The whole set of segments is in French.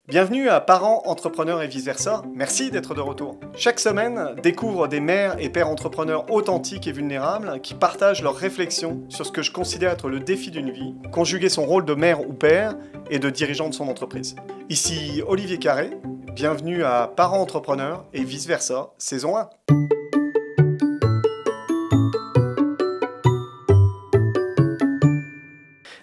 Bienvenue à Parents, Entrepreneurs et vice-versa. Merci d'être de retour. Chaque semaine, découvre des mères et pères entrepreneurs authentiques et vulnérables qui partagent leurs réflexions sur ce que je considère être le défi d'une vie, conjuguer son rôle de mère ou père et de dirigeant de son entreprise. Ici Olivier Carré, bienvenue à Parents, Entrepreneurs et vice-versa, saison 1.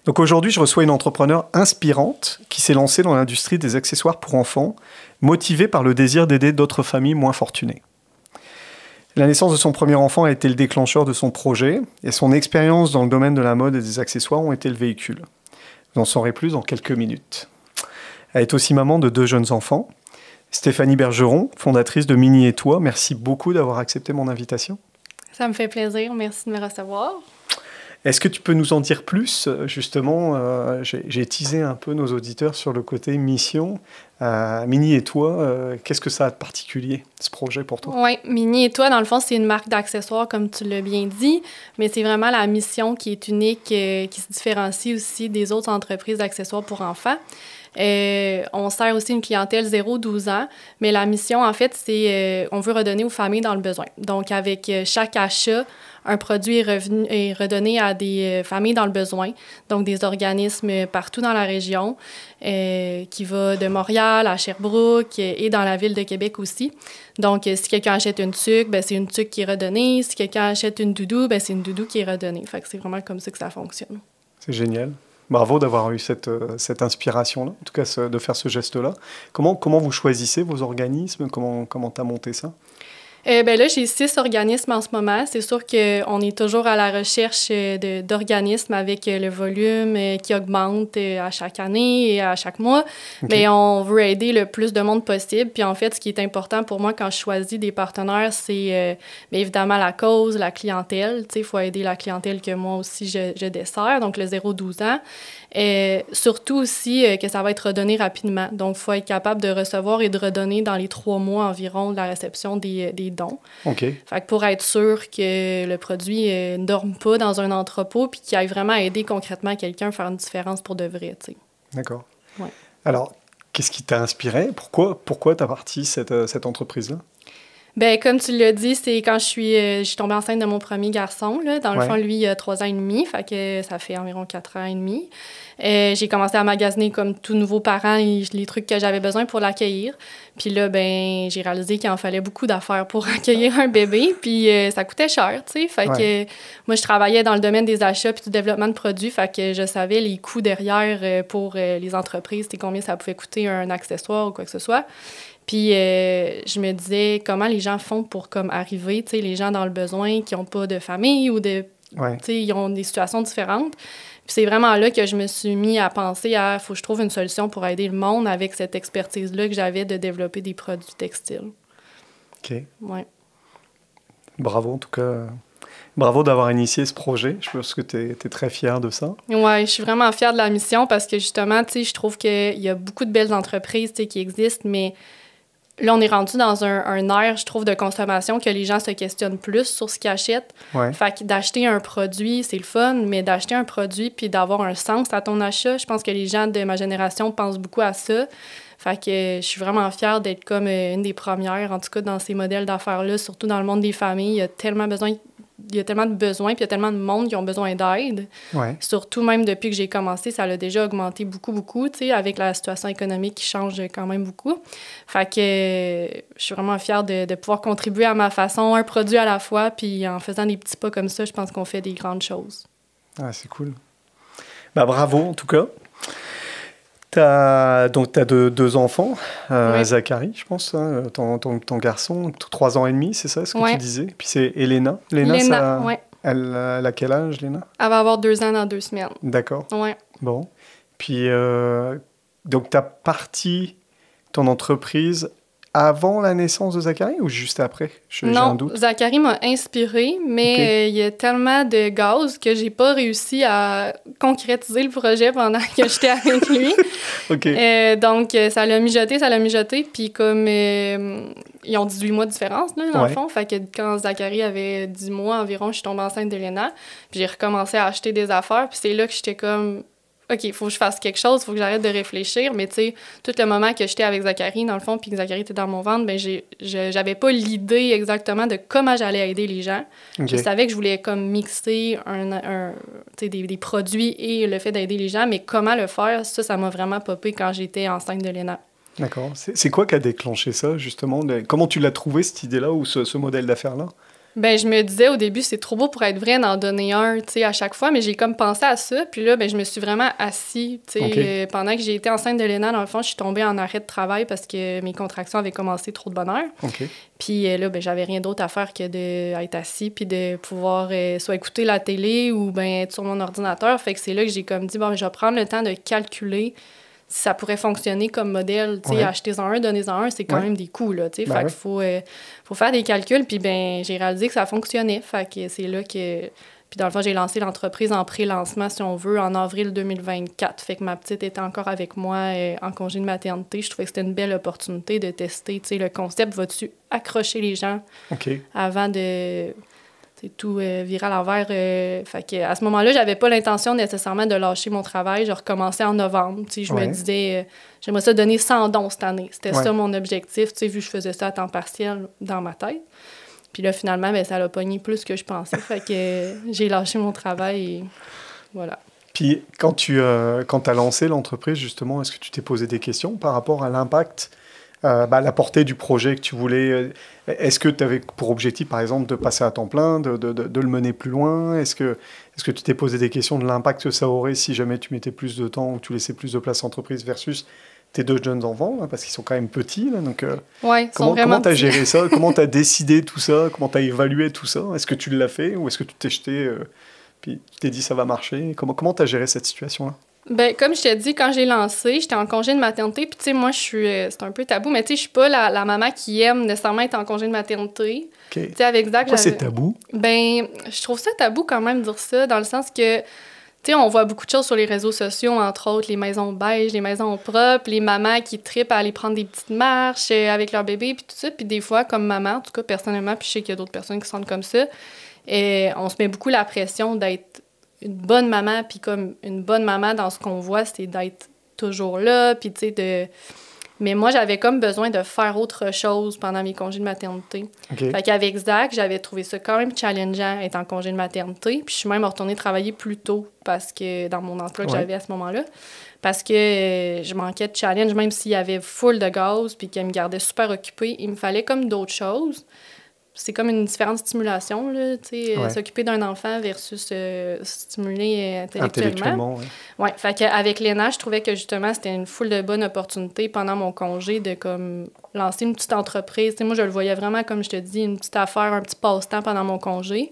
Donc aujourd'hui, je reçois une entrepreneure inspirante qui s'est lancée dans l'industrie des accessoires pour enfants, motivée par le désir d'aider d'autres familles moins fortunées. La naissance de son premier enfant a été le déclencheur de son projet et son expérience dans le domaine de la mode et des accessoires ont été le véhicule. Vous en saurez plus dans quelques minutes. Elle est aussi maman de 2 jeunes enfants. Stéphanie Bergeron, fondatrice de Mini et Toi, merci beaucoup d'avoir accepté mon invitation. Ça me fait plaisir, merci de me recevoir. Est-ce que tu peux nous en dire plus, justement, j'ai teasé un peu nos auditeurs sur le côté mission. Mini et Toi, qu'est-ce que ça a de particulier, ce projet pour toi? Oui, Mini et Toi, dans le fond, c'est une marque d'accessoires, comme tu l'as bien dit, mais c'est vraiment la mission qui est unique, qui se différencie aussi des autres entreprises d'accessoires pour enfants. On sert aussi une clientèle 0-12 ans, mais la mission, en fait, c'est on veut redonner aux familles dans le besoin. Donc, avec chaque achat, un produit est redonné à des familles dans le besoin, donc des organismes partout dans la région, qui va de Montréal à Sherbrooke et dans la ville de Québec aussi. Donc, si quelqu'un achète une tuque, ben, c'est une tuque qui est redonnée. Si quelqu'un achète une doudou, ben, c'est une doudou qui est redonnée. Fait que c'est vraiment comme ça que ça fonctionne. C'est génial. Bravo d'avoir eu cette inspiration-là, en tout cas de faire ce geste-là. Comment vous choisissez vos organismes? Comment tu as monté ça? Ben là, j'ai 6 organismes en ce moment. C'est sûr qu'on est toujours à la recherche d'organismes avec le volume qui augmente à chaque année et à chaque mois. Okay. Mais on veut aider le plus de monde possible. Puis en fait, ce qui est important pour moi quand je choisis des partenaires, c'est évidemment la cause, la clientèle. Il faut aider la clientèle que moi aussi je desserre, donc le 0-12 ans. Surtout aussi que ça va être redonné rapidement. Donc, il faut être capable de recevoir et de redonner dans les 3 mois environ de la réception des dons. OK. Fait que pour être sûr que le produit ne dorme pas dans un entrepôt puis qu'il aille vraiment aider concrètement quelqu'un à faire une différence pour de vrai, tu sais. D'accord. Ouais. Alors, qu'est-ce qui t'a inspiré? Pourquoi t'as parti cette entreprise-là? Ben comme tu l'as dit, c'est quand je suis tombée enceinte de mon premier garçon. Là. Dans le fond, lui, il a 3 ans et demi, fait que ça fait environ 4 ans et demi. J'ai commencé à magasiner comme tout nouveau parent les trucs que j'avais besoin pour l'accueillir. Puis là, ben j'ai réalisé qu'il en fallait beaucoup d'affaires pour accueillir un bébé, puis ça coûtait cher, tu sais. Fait que moi, je travaillais dans le domaine des achats puis du développement de produits, fait que je savais les coûts derrière pour les entreprises, combien ça pouvait coûter un accessoire ou quoi que ce soit. Puis je me disais comment les gens font pour comme arriver, tu sais, les gens dans le besoin qui n'ont pas de famille ou de, tu sais, ils ont des situations différentes. Puis c'est vraiment là que je me suis mis à penser à faut que je trouve une solution pour aider le monde avec cette expertise-là que j'avais de développer des produits textiles. OK. Ouais. Bravo en tout cas. Bravo d'avoir initié ce projet. Je pense que tu es très fière de ça. Oui, je suis vraiment fière de la mission parce que justement, tu sais, je trouve qu'il y a beaucoup de belles entreprises, tu sais, qui existent, mais là, on est rendu dans un air, je trouve, de consommation que les gens se questionnent plus sur ce qu'ils achètent. Ouais. Fait que d'acheter un produit, c'est le fun, mais d'acheter un produit puis d'avoir un sens à ton achat, je pense que les gens de ma génération pensent beaucoup à ça. Fait que je suis vraiment fière d'être comme une des premières, en tout cas, dans ces modèles d'affaires-là, surtout dans le monde des familles. Il y a tellement de besoins, puis il y a tellement de monde qui ont besoin d'aide. Ouais. Surtout même depuis que j'ai commencé, ça l'a déjà augmenté beaucoup, tu sais, avec la situation économique qui change quand même beaucoup. Fait que je suis vraiment fière de pouvoir contribuer à ma façon, un produit à la fois, puis en faisant des petits pas comme ça, je pense qu'on fait des grandes choses. Ah, c'est cool. Bah, bravo, en tout cas. T'as 2 enfants, Zachary, je pense, hein, ton garçon, 3 ans et demi, c'est ça ce que tu disais? Puis c'est Elena. Léna, oui. Elle a quel âge, Léna? Elle va avoir 2 ans dans 2 semaines. D'accord. Oui. Bon. Puis, donc, tu as parti ton entreprise avant la naissance de Zachary ou juste après? J'ai un doute. Zachary m'a inspirée, mais il y a tellement de gaz que j'ai pas réussi à concrétiser le projet pendant que j'étais avec lui. OK. Donc, ça l'a mijoté. Puis comme ils ont 18 mois de différence, là, dans le fond, fait que quand Zachary avait 10 mois environ, je suis tombée enceinte d'Elena. Puis j'ai recommencé à acheter des affaires. Puis c'est là que j'étais comme... OK, il faut que je fasse quelque chose, il faut que j'arrête de réfléchir. Mais tu sais, tout le moment que j'étais avec Zachary, dans le fond, puis que Zachary était dans mon ventre, ben j'avais pas l'idée exactement de comment j'allais aider les gens. Okay. Je savais que je voulais comme mixer des produits et le fait d'aider les gens, mais comment le faire, ça m'a vraiment popé quand j'étais enceinte de Léna. D'accord. C'est quoi qui a déclenché ça, justement? Comment tu l'as trouvé, cette idée-là, ou ce modèle d'affaires-là? Ben, je me disais au début, c'est trop beau pour être vrai d'en donner un, tu sais, à chaque fois, mais j'ai comme pensé à ça. Puis là, ben, je me suis vraiment assise, tu sais. Pendant que j'ai été enceinte de Léna, dans le fond, je suis tombée en arrêt de travail parce que mes contractions avaient commencé trop de bonne heure. Puis là, ben, j'avais rien d'autre à faire que d'être assis puis de pouvoir soit écouter la télé ou ben être sur mon ordinateur. Fait que c'est là que j'ai comme dit, bon, je vais prendre le temps de calculer si ça pourrait fonctionner comme modèle, tu sais, achetez-en un, donnez-en un, c'est quand même des coûts, là, tu sais, fait qu'il faut faire des calculs, puis ben j'ai réalisé que ça fonctionnait, fait que c'est là que... Puis dans le fond, j'ai lancé l'entreprise en pré-lancement, si on veut, en avril 2024, fait que ma petite était encore avec moi en congé de maternité. Je trouvais que c'était une belle opportunité de tester, tu sais, le concept, vas-tu accrocher les gens avant de... tout virer à l'envers. Fait que à ce moment-là, j'avais pas l'intention nécessairement de lâcher mon travail. Je recommençais en novembre. Je me disais, j'aimerais ça donner 100 dons cette année. C'était ça mon objectif, vu que je faisais ça à temps partiel dans ma tête. Puis là, finalement, ben, ça l'a pogné plus que je pensais. Fait que j'ai lâché mon travail et voilà. Puis quand tu as lancé l'entreprise, justement, est-ce que tu t'es posé des questions par rapport à l'impact, la portée du projet que tu voulais? Est-ce que tu avais pour objectif, par exemple, de passer à temps plein, de le mener plus loin? Est-ce que tu t'es posé des questions de l'impact que ça aurait si jamais tu mettais plus de temps ou tu laissais plus de place à l'entreprise versus tes 2 jeunes enfants, là, parce qu'ils sont quand même petits, là, donc comment tu as géré ça? Comment tu as décidé tout ça? Comment tu as évalué tout ça? Est-ce que tu l'as fait ou est-ce que tu t'es jeté puis tu t'es dit ça va marcher? Comment tu as géré cette situation-là? Ben, comme je t'ai dit, quand j'ai lancé, j'étais en congé de maternité. Puis, tu sais, moi, c'est un peu tabou, mais tu sais, je suis pas la maman qui aime nécessairement être en congé de maternité. Tu sais, avec Zach, pourquoi c'est tabou? Ben, je trouve ça tabou quand même de dire ça, dans le sens que, tu sais, on voit beaucoup de choses sur les réseaux sociaux, entre autres, les maisons beiges, les maisons propres, les mamans qui trippent à aller prendre des petites marches avec leur bébé, puis tout ça. Puis des fois, comme maman, en tout cas, personnellement, puis je sais qu'il y a d'autres personnes qui sont comme ça, on se met beaucoup la pression d'être une bonne maman, puis comme une bonne maman dans ce qu'on voit, c'est d'être toujours là, puis tu sais, Mais moi, j'avais comme besoin de faire autre chose pendant mes congés de maternité. Fait qu'avec Zach, j'avais trouvé ça quand même challengeant, être en congé de maternité, puis je suis même retournée travailler plus tôt parce que dans mon emploi que j'avais à ce moment-là, parce que je manquais de challenge, même s'il y avait full de gaz, puis qu'il me gardait super occupée, il me fallait comme d'autres choses. C'est comme une différente stimulation, là, tu sais, s'occuper d'un enfant versus stimuler intellectuellement. Oui, fait qu'avec Léna, je trouvais que justement, c'était une foule de bonnes opportunités pendant mon congé de comme lancer une petite entreprise. Tu sais, moi, je le voyais vraiment, comme je te dis, une petite affaire, un petit passe-temps pendant mon congé,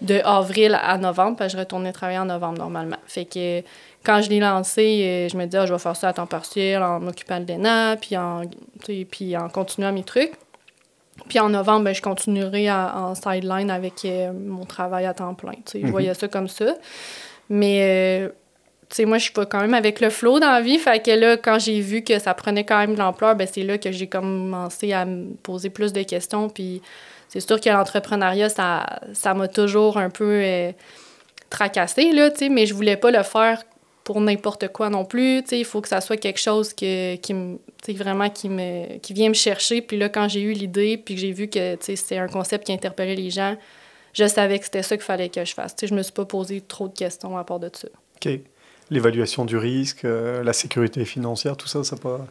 de avril à novembre, parce que je retournais travailler en novembre normalement. Fait que quand je l'ai lancé, je me disais, je vais faire ça à temps partiel en m'occupant de Léna, puis en continuant mes trucs. Puis en novembre, ben, je continuerai en sideline avec mon travail à temps plein. Je voyais ça comme ça. Mais, tu sais, moi, je suis pas quand même avec le flow dans la vie. Fait que là, quand j'ai vu que ça prenait quand même de l'ampleur, ben, c'est là que j'ai commencé à me poser plus de questions. Puis c'est sûr que l'entrepreneuriat, ça m'a toujours un peu tracassée, là, tu sais, mais je voulais pas le faire pour n'importe quoi non plus. Il faut que ça soit quelque chose qui vient me chercher. Puis là, quand j'ai eu l'idée, puis que j'ai vu que c'était un concept qui interpellait les gens, je savais que c'était ça qu'il fallait que je fasse. Je me suis pas posé trop de questions à part de ça. OK. L'évaluation du risque, la sécurité financière, tout ça, ça pas...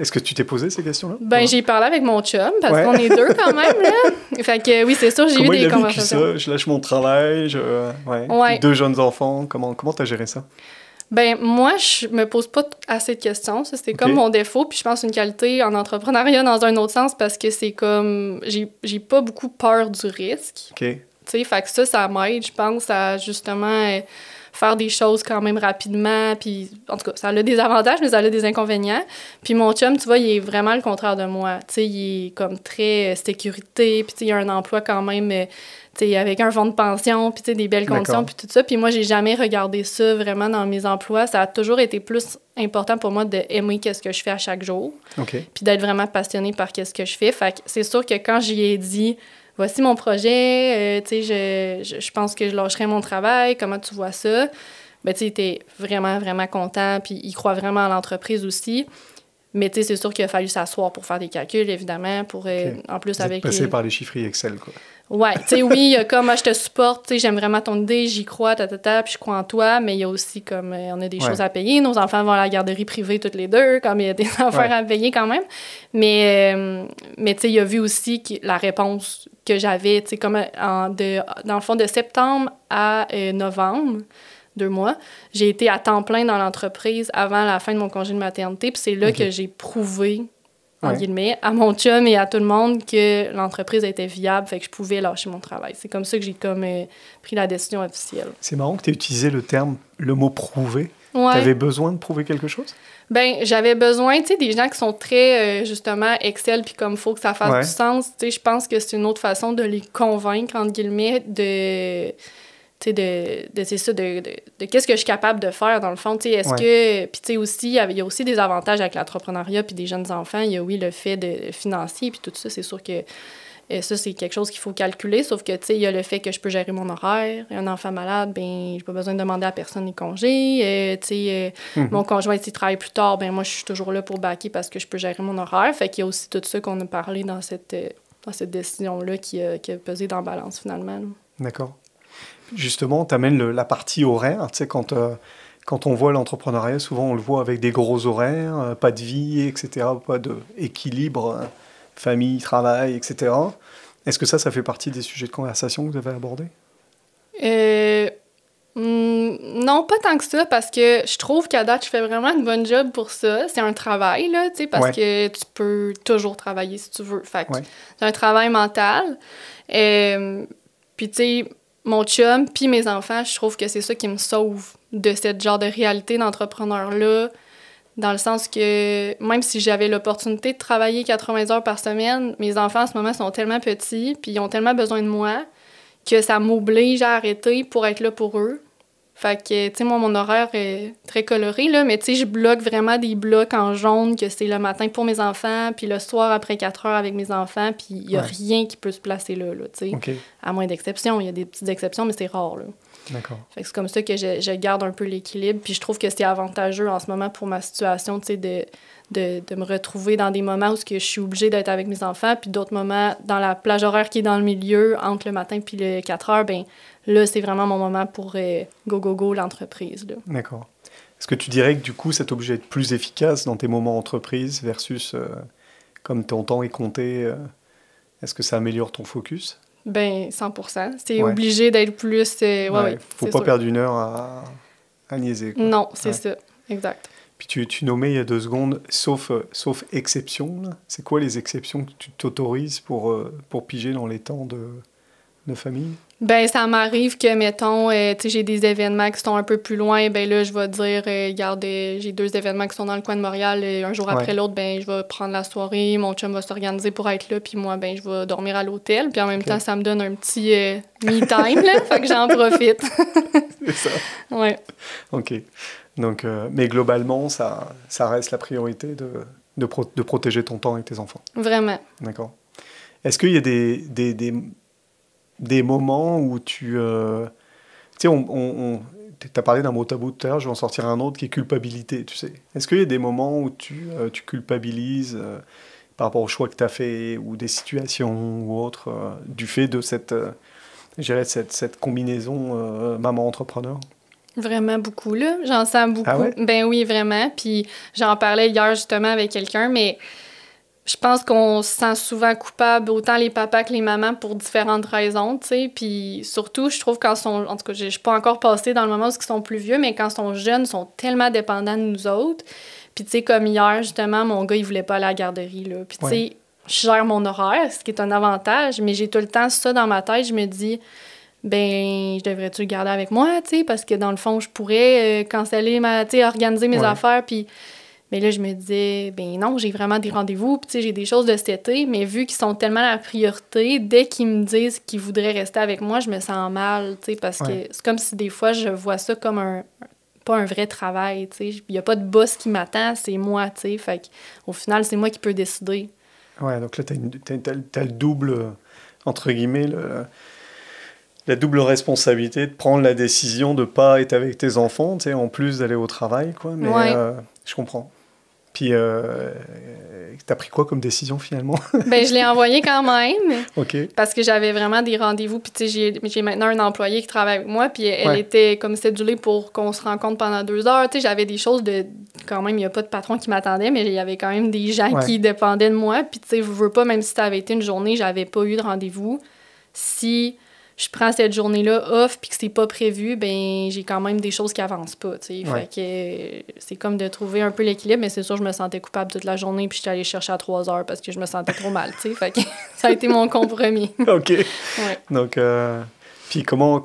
Est-ce que tu t'es posé ces questions-là? Ben, j'ai parlé avec mon chum, parce qu'on est deux quand même, là. Fait que oui, c'est sûr, j'ai eu des conversations. Comment il a vécu ça? Je lâche mon travail, 2 jeunes enfants. Comment t'as géré ça? Ben moi, je me pose pas assez de questions. Ça, c'était comme mon défaut. Puis je pense une qualité en entrepreneuriat dans un autre sens parce que c'est comme... J'ai pas beaucoup peur du risque. OK. Tu sais, fait que ça m'aide, je pense, à justement faire des choses quand même rapidement. Puis, en tout cas, ça a des avantages, mais ça a des inconvénients. Puis mon chum, tu vois, il est vraiment le contraire de moi. Tu sais, il est comme très sécurité. Puis, tu sais, il a un emploi quand même... T'sais, avec un fonds de pension, puis des belles conditions, puis tout ça. Puis moi, j'ai jamais regardé ça vraiment dans mes emplois. Ça a toujours été plus important pour moi d'aimer qu'est-ce que je fais à chaque jour, puis d'être vraiment passionnée par qu'est-ce que je fais. Fait que c'est sûr que quand j'y ai dit « Voici mon projet, je pense que je lâcherai mon travail, comment tu vois ça? » ben, tu sais, il était vraiment, vraiment content, puis il croit vraiment à l'entreprise aussi. Mais tu sais, c'est sûr qu'il a fallu s'asseoir pour faire des calculs, évidemment, pour en plus Vous êtes avec passé par les chiffres Excel, quoi. Ouais, tu sais, oui, il y a comme, je te supporte, tu sais, j'aime vraiment ton idée, j'y crois, puis je crois en toi, mais il y a aussi comme, on a des choses à payer, nos enfants vont à la garderie privée toutes les deux, comme il y a des affaires à payer quand même. Mais tu sais, il a vu aussi la réponse que j'avais, tu sais, comme dans le fond, de septembre à novembre, 2 mois, j'ai été à temps plein dans l'entreprise avant la fin de mon congé de maternité, puis c'est là que j'ai prouvé, en guillemets, à mon chum et à tout le monde que l'entreprise était viable, fait que je pouvais lâcher mon travail. C'est comme ça que j'ai comme pris la décision officielle. C'est marrant que tu aies utilisé le mot « prouver ». Ouais. Tu avais besoin de prouver quelque chose? Ben, j'avais besoin, tu sais, des gens qui sont très, justement, Excel, puis comme il faut que ça fasse du sens. Tu sais, je pense que c'est une autre façon de les convaincre, entre guillemets, c'est ça, de qu'est-ce que je suis capable de faire, dans le fond. Tu sais, est-ce que... Puis, tu sais, aussi, il y a aussi des avantages avec l'entrepreneuriat puis des jeunes enfants. Il y a, oui, le fait de financier, puis tout ça, c'est sûr que ça, c'est quelque chose qu'il faut calculer, sauf que, tu sais, il y a le fait que je peux gérer mon horaire. Un enfant malade, ben j'ai pas besoin de demander à personne les congés. Tu sais, mon conjoint, s'il travaille plus tard, ben moi, je suis toujours là pour backer parce que je peux gérer mon horaire. Fait qu'il y a aussi tout ça qu'on a parlé dans cette décision-là qui a pesé dans la balance, finalement. Là. D'accord. Justement, tu amènes la partie horaire. Tu sais, quand on voit l'entrepreneuriat, souvent on le voit avec des gros horaires, pas de vie, etc., pas d'équilibre, famille, travail, etc. Est-ce que ça fait partie des sujets de conversation que vous avez abordés? Non, pas tant que ça, parce que je trouve qu'à date, je fais vraiment une bonne job pour ça. C'est un travail, là, tu sais, parce que tu peux toujours travailler si tu veux. Fait que c'est un travail mental. Puis, tu sais, mon chum puis mes enfants, je trouve que c'est ça qui me sauve de cette genre de réalité d'entrepreneur-là, dans le sens que même si j'avais l'opportunité de travailler 80 heures par semaine, mes enfants en ce moment sont tellement petits puis ils ont tellement besoin de moi que ça m'oblige à arrêter pour être là pour eux. Fait que, tu sais, moi, mon horaire est très coloré, là, mais tu sais, je bloque vraiment des blocs en jaune, que c'est le matin pour mes enfants, puis le soir après 4 heures avec mes enfants, puis il y a rien qui peut se placer là, tu sais. À moins d'exceptions. Il y a des petites exceptions, mais c'est rare, là. D'accord. Fait que c'est comme ça que je garde un peu l'équilibre, puis je trouve que c'est avantageux en ce moment pour ma situation, tu sais, de me retrouver dans des moments où je suis obligée d'être avec mes enfants, puis d'autres moments dans la plage horaire qui est dans le milieu, entre le matin puis les 4 heures, ben là, c'est vraiment mon moment pour go, l'entreprise. Là. D'accord. Est-ce que tu dirais que du coup, ça t'oblige à être plus efficace dans tes moments entreprise versus comme ton temps est compté, est-ce que ça améliore ton focus? Ben 100%. C'est obligé d'être plus... Faut pas perdre une heure à niaiser. Quoi. Non, c'est ça. Exact. Puis tu nommais il y a 2 secondes, sauf exception. Là. C'est quoi les exceptions que tu t'autorises pour piger dans les temps de famille? Ben ça m'arrive que, mettons, tu sais, j'ai des événements qui sont un peu plus loin, ben là, je vais dire, regarde, j'ai 2 événements qui sont dans le coin de Montréal, et un jour après l'autre, ben je vais prendre la soirée, mon chum va s'organiser pour être là, puis moi, ben je vais dormir à l'hôtel, puis en même temps, ça me donne un petit me-time, là, fait que j'en profite. C'est ça? Ouais. OK. Donc, mais globalement, ça reste la priorité de protéger ton temps et tes enfants. Vraiment. D'accord. Est-ce qu'il y a des moments où tu sais, tu as parlé d'un mot tabou tout à l'heure, je vais en sortir un autre qui est culpabilité, tu sais. Est-ce qu'il y a des moments où tu culpabilises par rapport au choix que tu as fait ou des situations ou autres du fait de cette combinaison maman-entrepreneur? Vraiment beaucoup, là. J'en sens beaucoup. Ah ouais? Ben oui, vraiment. Puis j'en parlais hier, justement, avec quelqu'un, mais je pense qu'on se sent souvent coupable, autant les papas que les mamans, pour différentes raisons, tu sais. Puis surtout, je trouve quand sont... En tout cas, je suis pas encore passée dans le moment où ils sont plus vieux, mais quand ils sont jeunes, ils sont tellement dépendants de nous autres. Puis tu sais, comme hier, justement, mon gars, il voulait pas aller à la garderie, là. Puis tu sais, je gère mon horaire, ce qui est un avantage, mais j'ai tout le temps ça dans ma tête. Je me dis... ben je devrais-tu le garder avec moi, tu sais, parce que dans le fond, je pourrais canceller tu sais, organiser mes affaires, puis... Mais là, je me disais, ben non, j'ai vraiment des rendez-vous, puis tu sais, j'ai des choses de cet été, mais vu qu'ils sont tellement la priorité, dès qu'ils me disent qu'ils voudraient rester avec moi, je me sens mal, tu sais, parce que c'est comme si des fois, je vois ça comme pas un vrai travail, tu sais. Il n'y a pas de boss qui m'attend, c'est moi, tu sais, fait qu'au final, c'est moi qui peux décider. Ouais, donc là, t'as le double, entre guillemets, la double responsabilité de prendre la décision de ne pas être avec tes enfants, tu sais, en plus d'aller au travail, quoi. Mais je comprends. Puis, t'as pris quoi comme décision, finalement? Ben, je l'ai envoyé quand même. OK. Parce que j'avais vraiment des rendez-vous. Puis, tu sais, j'ai maintenant un employé qui travaille avec moi. Puis, elle était comme cédulée pour qu'on se rencontre pendant 2 heures. Tu sais, j'avais des choses de... Quand même, il n'y a pas de patron qui m'attendait, mais il y avait quand même des gens qui dépendaient de moi. Puis, tu sais, je veux pas, même si ça avait été une journée, j'avais pas eu de rendez-vous. Si je prends cette journée-là off puis que c'est pas prévu, ben j'ai quand même des choses qui avancent pas, tu sais. Fait que c'est comme de trouver un peu l'équilibre, mais c'est sûr, je me sentais coupable toute la journée puis j'étais allée chercher à 3 heures parce que je me sentais trop mal, tu sais. Fait que ça a été mon compromis. OK. Ouais. Donc, puis comment...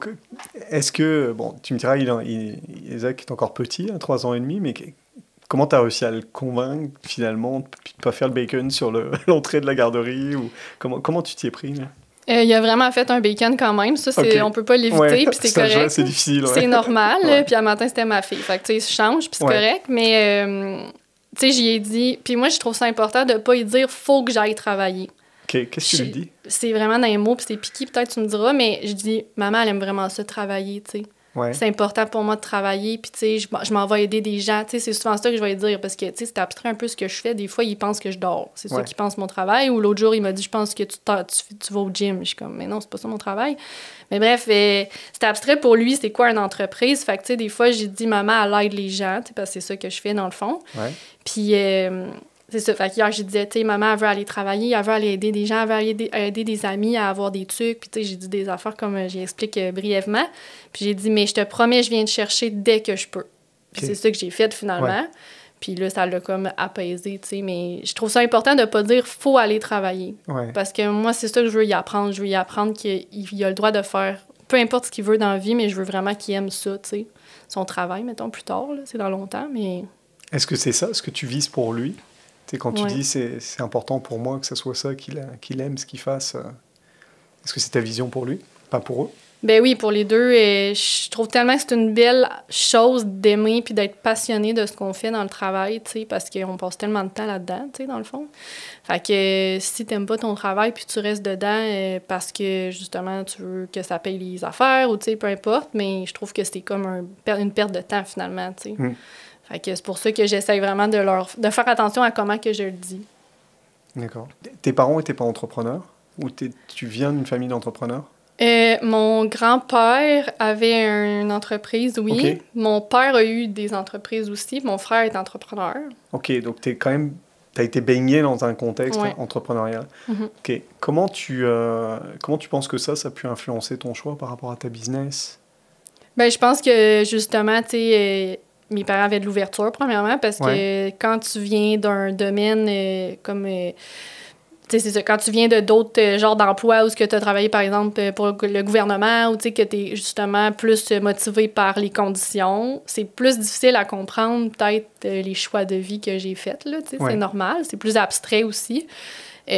Est-ce que... Bon, tu me diras, Isaac est encore petit, à 3 ans et demi, mais comment tu as réussi à le convaincre, finalement, de ne pas faire le bacon sur l'entrée de la garderie ou comment tu t'y es pris, là? Il a vraiment fait un bacon quand même. Ça, on peut pas l'éviter, puis c'est correct. C'est difficile, C'est normal. Puis à matin, c'était ma fille. Fait que, tu sais, je change, puis c'est correct. Mais, tu sais, j'y ai dit... Puis moi, je trouve ça important de pas y dire « faut que j'aille travailler ». OK. Qu'est-ce que tu lui dis? C'est vraiment dans les mots, puis c'est piqué, peut-être tu me diras, mais je dis « maman, elle aime vraiment ça, travailler, tu sais. » C'est important pour moi de travailler, puis tu sais, je m'en vais aider des gens. Tu sais, c'est souvent ça que je vais dire, parce que, tu sais, c'est abstrait un peu ce que je fais. Des fois, ils pensent que je dors. C'est ça qu'ils pensent mon travail. Ou l'autre jour, il m'a dit, je pense que tu vas au gym. Je suis comme, mais non, c'est pas ça mon travail. Mais bref, c'est abstrait pour lui, c'est quoi une entreprise. Fait que, tu sais, des fois, j'ai dit, maman, elle aide les gens, parce que c'est ça que je fais, dans le fond. Puis... c'est ça. Fait qu'hier, je disais, tu sais, maman, elle veut aller travailler, elle veut aller aider des gens, elle veut aider des amis à avoir des trucs. Puis, tu sais, j'ai dit des affaires comme j'explique brièvement. Puis, j'ai dit, mais je te promets, je viens te chercher dès que je peux. Puis, c'est ça que j'ai fait finalement. Puis là, ça l'a comme apaisé, tu sais. Mais je trouve ça important de pas dire, faut aller travailler. Parce que moi, c'est ça que je veux y apprendre. Je veux y apprendre qu'il a le droit de faire peu importe ce qu'il veut dans la vie, mais je veux vraiment qu'il aime ça, tu sais. Son travail, mettons, plus tard, là, c'est dans longtemps, mais... Est-ce que c'est ça, ce que tu vises pour lui? T'sais, quand tu dis c'est important pour moi que ce soit ça qu'il aime, ce qu'il fasse, est-ce que c'est ta vision pour lui, pas pour eux? Ben oui, pour les deux. Je trouve tellement que c'est une belle chose d'aimer puis d'être passionné de ce qu'on fait dans le travail, tu sais, parce qu'on passe tellement de temps là-dedans, tu sais, dans le fond. Fait que si t'aimes pas ton travail puis tu restes dedans parce que, justement, tu veux que ça paye les affaires ou, tu sais, peu importe, mais je trouve que c'est comme une perte de temps, finalement, tu sais. Fait que c'est pour ça que j'essaie vraiment de faire attention à comment que je le dis. D'accord. Tes parents n'étaient pas entrepreneurs? Ou tu viens d'une famille d'entrepreneurs? Mon grand-père avait une entreprise, oui. Okay. Mon père a eu des entreprises aussi. Mon frère est entrepreneur. OK, donc t'as été baigné dans un contexte entrepreneurial. OK. Comment tu penses que ça a pu influencer ton choix par rapport à ta business? Ben, je pense que, justement, tu sais... mes parents avaient de l'ouverture, premièrement, parce que quand tu viens d'un domaine comme... tu sais, c'est ça, quand tu viens de d'autres genres d'emplois où tu as travaillé, par exemple, pour le gouvernement, ou tu sais, que tu es justement plus motivé par les conditions, c'est plus difficile à comprendre, peut-être, les choix de vie que j'ai faits, là, tu sais, c'est normal. C'est plus abstrait aussi,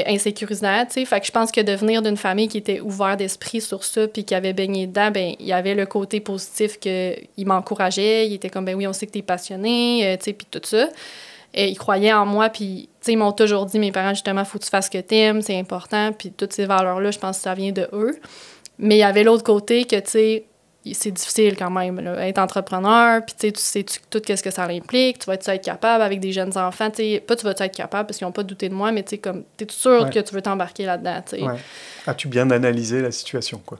insécurisant, tu sais. Fait que je pense que de venir d'une famille qui était ouverte d'esprit sur ça, puis qui avait baigné dedans, ben il y avait le côté positif qu'il m'encourageait. Il était comme, ben oui, on sait que t'es passionné, tu sais, puis tout ça. Ils croyaient en moi, puis, tu sais, ils m'ont toujours dit, mes parents, justement, faut que tu fasses ce que t'aimes, c'est important, puis toutes ces valeurs-là, je pense que ça vient de eux. Mais il y avait l'autre côté que, tu sais, c'est difficile quand même, là, être entrepreneur, puis tu sais tout qu'est-ce que ça implique, tu vas être capable avec des jeunes enfants, tu sais, pas tu vas être capable parce qu'ils n'ont pas douté de moi, mais tu sais, comme, t'es sûr que tu veux t'embarquer là-dedans, tu sais. As-tu bien analysé la situation, quoi?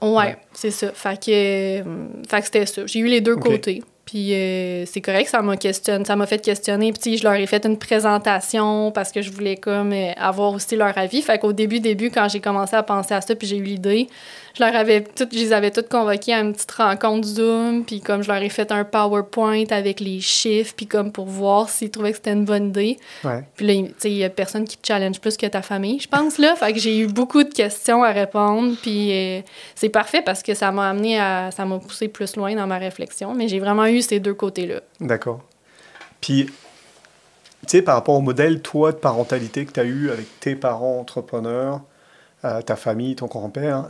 C'est ça. Fait que c'était ça. J'ai eu les deux côtés. Puis c'est correct, ça m'a fait questionner. Puis je leur ai fait une présentation parce que je voulais comme avoir aussi leur avis. Fait qu'au début, quand j'ai commencé à penser à ça, puis j'ai eu l'idée, je les avais toutes convoquées à une petite rencontre Zoom, puis comme je leur ai fait un PowerPoint avec les chiffres, puis comme pour voir s'ils trouvaient que c'était une bonne idée. Puis là, tu sais, il y a personne qui te challenge plus que ta famille, je pense, là. Fait que j'ai eu beaucoup de questions à répondre, puis c'est parfait parce que ça m'a poussé plus loin dans ma réflexion, mais j'ai vraiment eu ces deux côtés-là. D'accord. Puis, tu sais, par rapport au modèle, toi, de parentalité que tu as eu avec tes parents entrepreneurs, ta famille, ton grand-père,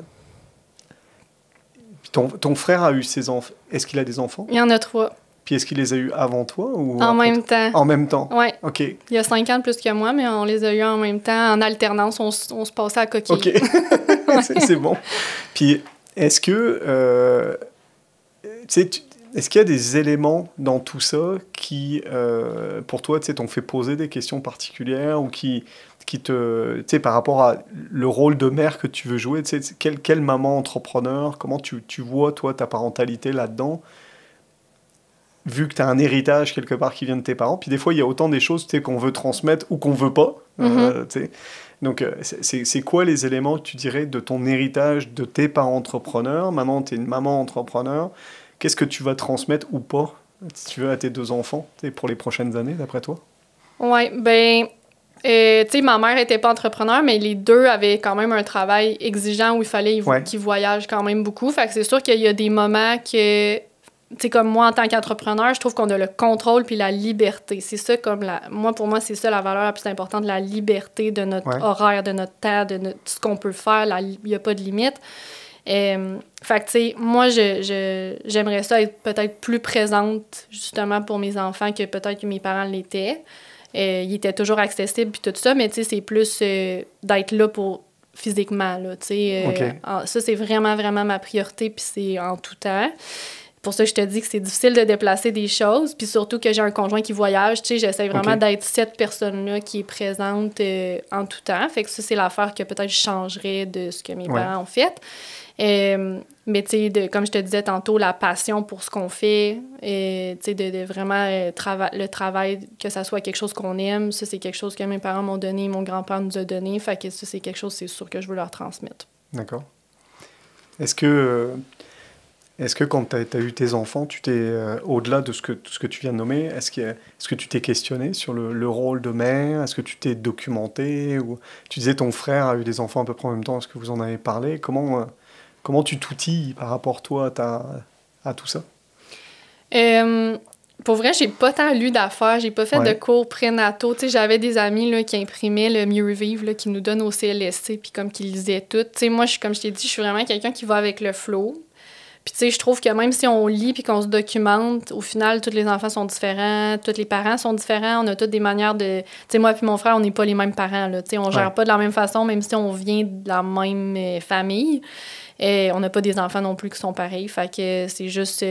ton frère a eu ses enfants. Est-ce qu'il a des enfants? Il y en a 3. Puis est-ce qu'il les a eus avant toi ou en même temps? En même temps? Oui. OK. Il y a 5 ans de plus que moi, mais on les a eus en même temps, en alternance. On se passait à coquille. OK. C'est bon. Puis Est-ce que, est-ce qu'il y a des éléments dans tout ça qui, pour toi, t'ont fait poser des questions particulières ou qui te, par rapport à le rôle de mère que tu veux jouer, quelle maman entrepreneur, comment tu vois, toi, ta parentalité là-dedans, vu que tu as un héritage quelque part qui vient de tes parents. Puis des fois, il y a autant des choses qu'on veut transmettre ou qu'on veut pas. Donc, c'est quoi les éléments que tu dirais de ton héritage de tes parents entrepreneurs? Maintenant, tu es une maman entrepreneur. Qu'est-ce que tu vas transmettre ou pas, si tu veux, à tes 2 enfants pour les prochaines années, d'après toi? Oui, ben, tu sais, ma mère n'était pas entrepreneur, mais les deux avaient quand même un travail exigeant où il fallait qu'ils voyagent quand même beaucoup. Fait que c'est sûr qu'il y a des moments que, tu sais, comme moi, en tant qu'entrepreneur, je trouve qu'on a le contrôle puis la liberté. C'est ça, pour moi, c'est ça la valeur la plus importante, la liberté de notre horaire, de notre temps, de ce qu'on peut faire. Il n'y a pas de limite. Fait que, tu sais, moi, j'aimerais ça être peut-être plus présente, justement, pour mes enfants que peut-être que mes parents l'étaient. Ils étaient toujours accessibles puis tout ça, mais, tu sais, c'est plus d'être là pour physiquement, là, tu sais. Ça, c'est vraiment, vraiment ma priorité, puis c'est en tout temps. Pour ça, je te dis que c'est difficile de déplacer des choses, puis surtout que j'ai un conjoint qui voyage, tu sais, j'essaie vraiment d'être cette personne-là qui est présente en tout temps. Fait que ça, c'est l'affaire que peut-être je changerais de ce que mes parents ont fait. Mais tu sais, comme je te disais tantôt, la passion pour ce qu'on fait, tu sais, de vraiment le travail, que ça soit quelque chose qu'on aime, ça, c'est quelque chose que mes parents m'ont donné, mon grand-père nous a donné. Fait que ça, c'est quelque chose, c'est sûr que je veux leur transmettre. D'accord. Est-ce que quand tu as eu tes enfants, tu t'es, au-delà de tout ce que tu viens de nommer, est-ce que tu t'es questionné sur le rôle de mère? Est-ce que tu t'es documenté? Ou tu disais ton frère a eu des enfants à peu près en même temps. Est-ce que vous en avez parlé? Comment tu t'outilles par rapport, toi, à tout ça? Pour vrai, j'ai pas tant lu d'affaires. J'ai pas fait de cours prénataux. Tu sais, j'avais des amis là, qui imprimaient le Mieux Vivre, là, qui nous donne au CLSC, puis comme qu'ils lisaient tout. Tu sais, moi, comme je t'ai dit, je suis vraiment quelqu'un qui va avec le flow. Puis, tu sais, je trouve que même si on lit puis qu'on se documente, au final, tous les enfants sont différents, tous les parents sont différents, on a toutes des manières de... Tu sais, moi puis mon frère, on n'est pas les mêmes parents, là. Tu sais, on gère pas de la même façon, même si on vient de la même famille. On n'a pas des enfants non plus qui sont pareils. Fait que c'est juste...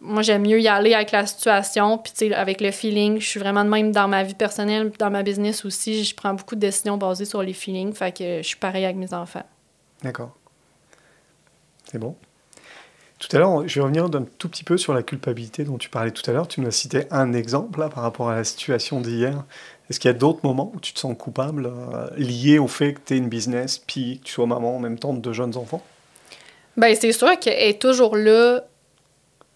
moi, j'aime mieux y aller avec la situation, puis, tu sais, avec le feeling. Je suis vraiment de même dans ma vie personnelle, dans ma business aussi. Je prends beaucoup de décisions basées sur les feelings. Fait que je suis pareil avec mes enfants. D'accord. C'est bon. Tout à l'heure, je vais revenir d'un tout petit peu sur la culpabilité dont tu parlais tout à l'heure. Tu nous as cité un exemple là, par rapport à la situation d'hier. Est-ce qu'il y a d'autres moments où tu te sens coupable liés au fait que tu aies une business puis que tu sois maman en même temps de 2 jeunes enfants? Bien, c'est sûr qu'elle est toujours là.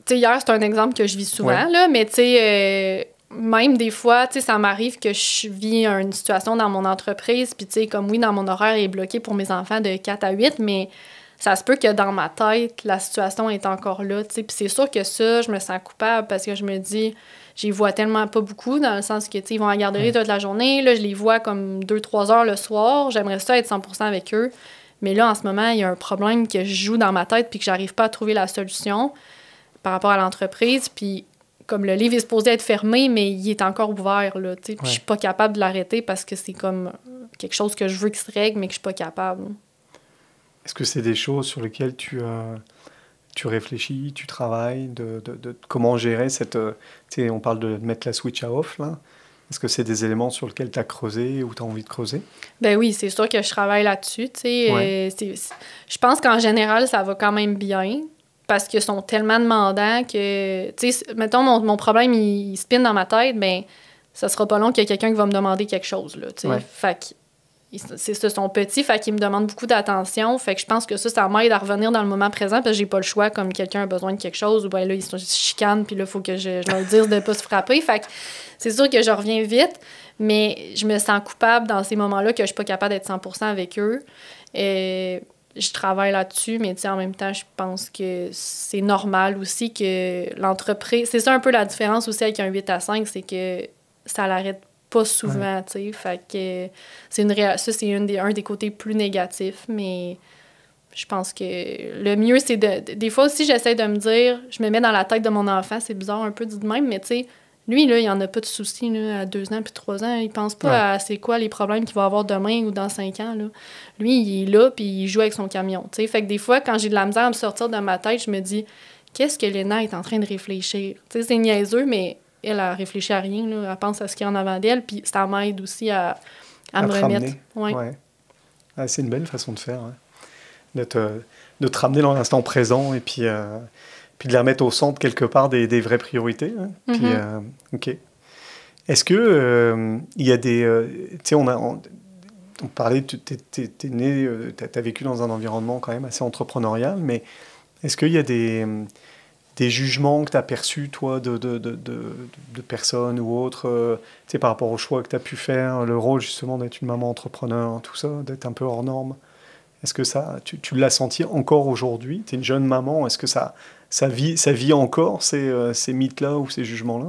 Tu sais, hier, c'est un exemple que je vis souvent, là, mais tu sais, même des fois, tu sais, ça m'arrive que je vis une situation dans mon entreprise, puis tu sais, comme oui, dans mon horaire est bloqué pour mes enfants de 4 à 8, mais ça se peut que dans ma tête, la situation est encore là, tu sais. Puis c'est sûr que ça, je me sens coupable parce que je me dis, j'y vois tellement pas beaucoup, dans le sens que, tu sais, ils vont à la garderie toute la journée. Là, je les vois comme 2-3 heures le soir. J'aimerais ça être 100% avec eux. Mais là, en ce moment, il y a un problème que je joue dans ma tête puis que j'arrive pas à trouver la solution par rapport à l'entreprise. Puis comme le livre est supposé être fermé, mais il est encore ouvert, là, tu sais. Puis je suis pas capable de l'arrêter parce que c'est comme quelque chose que je veux qu'il se règle, mais que je suis pas capable. Est-ce que c'est des choses sur lesquelles tu réfléchis, tu travailles, de comment gérer cette... tu sais, on parle de mettre la switch à off, là. Est-ce que c'est des éléments sur lesquels tu as creusé ou tu as envie de creuser? Ben oui, c'est sûr que je travaille là-dessus, tu sais. Je pense qu'en général, ça va quand même bien parce qu'ils sont tellement demandants que... Tu sais, mettons, mon problème, il spin dans ma tête, ben ça sera pas long qu'il y ait quelqu'un qui va me demander quelque chose, là, tu sais. Fait que c'est ça, son petit, fait qu'il me demande beaucoup d'attention. Fait que je pense que ça m'aide à revenir dans le moment présent parce que j'ai pas le choix, comme quelqu'un a besoin de quelque chose, ou ben là, ils se chicanent, puis là, il faut que je leur dise de pas se frapper. Fait que c'est sûr que je reviens vite, mais je me sens coupable dans ces moments-là que je suis pas capable d'être 100% avec eux. Et je travaille là-dessus, mais tu sais, en même temps, je pense que c'est normal aussi que l'entreprise... C'est ça un peu la différence aussi avec un 8 à 5, c'est que ça l'arrête pas souvent, tu sais. Fait que ça, c'est un des côtés plus négatifs, mais je pense que le mieux, c'est des fois aussi, j'essaie de me dire, je me mets dans la tête de mon enfant, c'est bizarre un peu dit de même, mais tu sais, Lui, là, il en a pas de soucis, là, à 2 ans puis 3 ans. Il pense pas à c'est quoi les problèmes qu'il va avoir demain ou dans 5 ans, là. Lui, il est là puis il joue avec son camion, tu sais. Fait que des fois, quand j'ai de la misère à me sortir de ma tête, je me dis, qu'est-ce que Léna est en train de réfléchir? Tu sais, c'est niaiseux, mais elle réfléchi à rien, là. Elle pense à ce qu'il y a en avant d'elle, puis ça m'aide aussi à me remettre. Ouais. Ah, c'est une belle façon de faire, hein. De te ramener dans l'instant présent et puis de les remettre au centre quelque part des vraies priorités, hein. Puis, OK. Est-ce que il y a des... tu sais, on parlait, t'es né, t'as vécu dans un environnement quand même assez entrepreneurial, mais est-ce qu'il y a des jugements que tu as perçus, toi, de personnes ou autres, tu sais, par rapport au choix que tu as pu faire, le rôle justement d'être une maman entrepreneur, tout ça, d'être un peu hors norme? Est-ce que ça, tu l'as senti encore aujourd'hui? Tu es une jeune maman, est-ce que ça vit encore ces mythes-là ou ces jugements-là?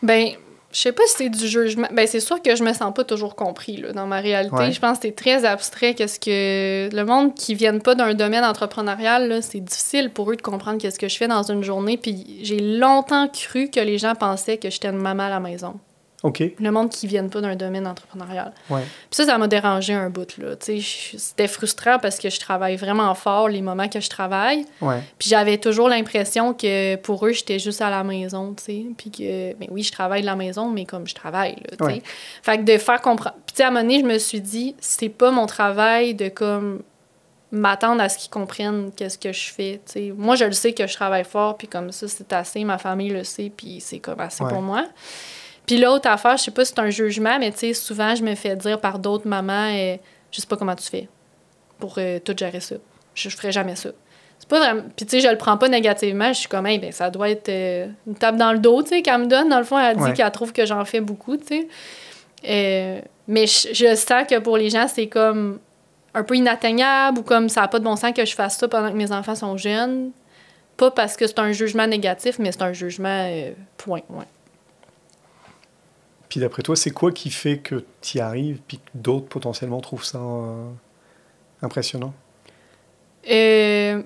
Ben, je sais pas si c'est du jugement. Ben, c'est sûr que je me sens pas toujours compris, là, dans ma réalité. Ouais. Je pense que c'est très abstrait. Qu'est-ce que le monde qui vient pas d'un domaine entrepreneurial, là, c'est difficile pour eux de comprendre qu'est-ce que je fais dans une journée. Puis j'ai longtemps cru que les gens pensaient que j'étais une maman à la maison. OK. Le monde qui vient pas d'un domaine entrepreneurial. Ouais. Puis ça m'a dérangé un bout, là. C'était frustrant parce que je travaille vraiment fort les moments que je travaille. Ouais. Puis j'avais toujours l'impression que pour eux, j'étais juste à la maison, tu sais. Puis que, ben oui, je travaille de la maison, mais comme je travaille, là, tu sais. Ouais. Fait que de faire comprendre... Puis tu sais, à un moment donné, je me suis dit, c'est pas mon travail de, comme, m'attendre à ce qu'ils comprennent qu'est-ce que je fais, tu sais. Moi, je le sais que je travaille fort, puis comme ça, c'est assez. Ma famille le sait, puis c'est comme assez pour moi. Puis l'autre affaire, je sais pas si c'est un jugement, mais tu sais, souvent, je me fais dire par d'autres mamans, je sais pas comment tu fais pour tout gérer ça. Je ferais jamais ça. C'est pas vraiment... Puis tu sais, je le prends pas négativement. Je suis comme, hey, ben ça doit être une tape dans le dos, tu sais, qu'elle me donne. Dans le fond, elle dit qu'elle trouve que j'en fais beaucoup, tu sais. Mais je sens que pour les gens, c'est comme un peu inatteignable ou comme ça a pas de bon sens que je fasse ça pendant que mes enfants sont jeunes. Pas parce que c'est un jugement négatif, mais c'est un jugement point, ouais. Puis d'après toi, c'est quoi qui fait que tu y arrives puis que d'autres potentiellement trouvent ça impressionnant? Je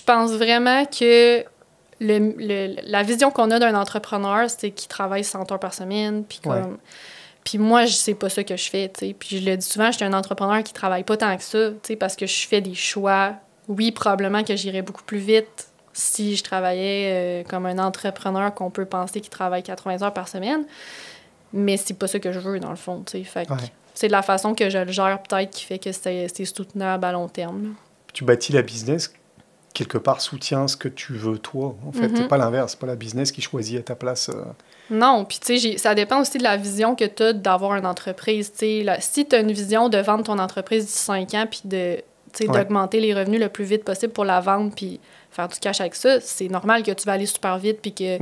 pense vraiment que la vision qu'on a d'un entrepreneur, c'est qu'il travaille 100 heures par semaine. Puis comme... Puis moi, c'est pas ça que je fais, tu sais. Puis je le dis souvent, je suis un entrepreneur qui travaille pas tant que ça, tu sais, parce que je fais des choix. Oui, probablement que j'irais beaucoup plus vite si je travaillais comme un entrepreneur qu'on peut penser qui travaille 80 heures par semaine. Mais c'est pas ça que je veux, dans le fond, tu sais. Fait que c'est de la façon que je le gère, peut-être, qui fait que c'est soutenable à long terme, là. Tu bâtis la business, quelque part, soutient ce que tu veux, toi. En fait, c'est pas l'inverse. C'est pas la business qui choisit à ta place. Non, puis tu sais, ça dépend aussi de la vision que tu as d'avoir une entreprise, tu sais. Si tu as une vision de vendre ton entreprise d'ici 5 ans, puis d'augmenter les revenus le plus vite possible pour la vendre, puis faire du cash avec ça, c'est normal que tu vas aller super vite, puis que...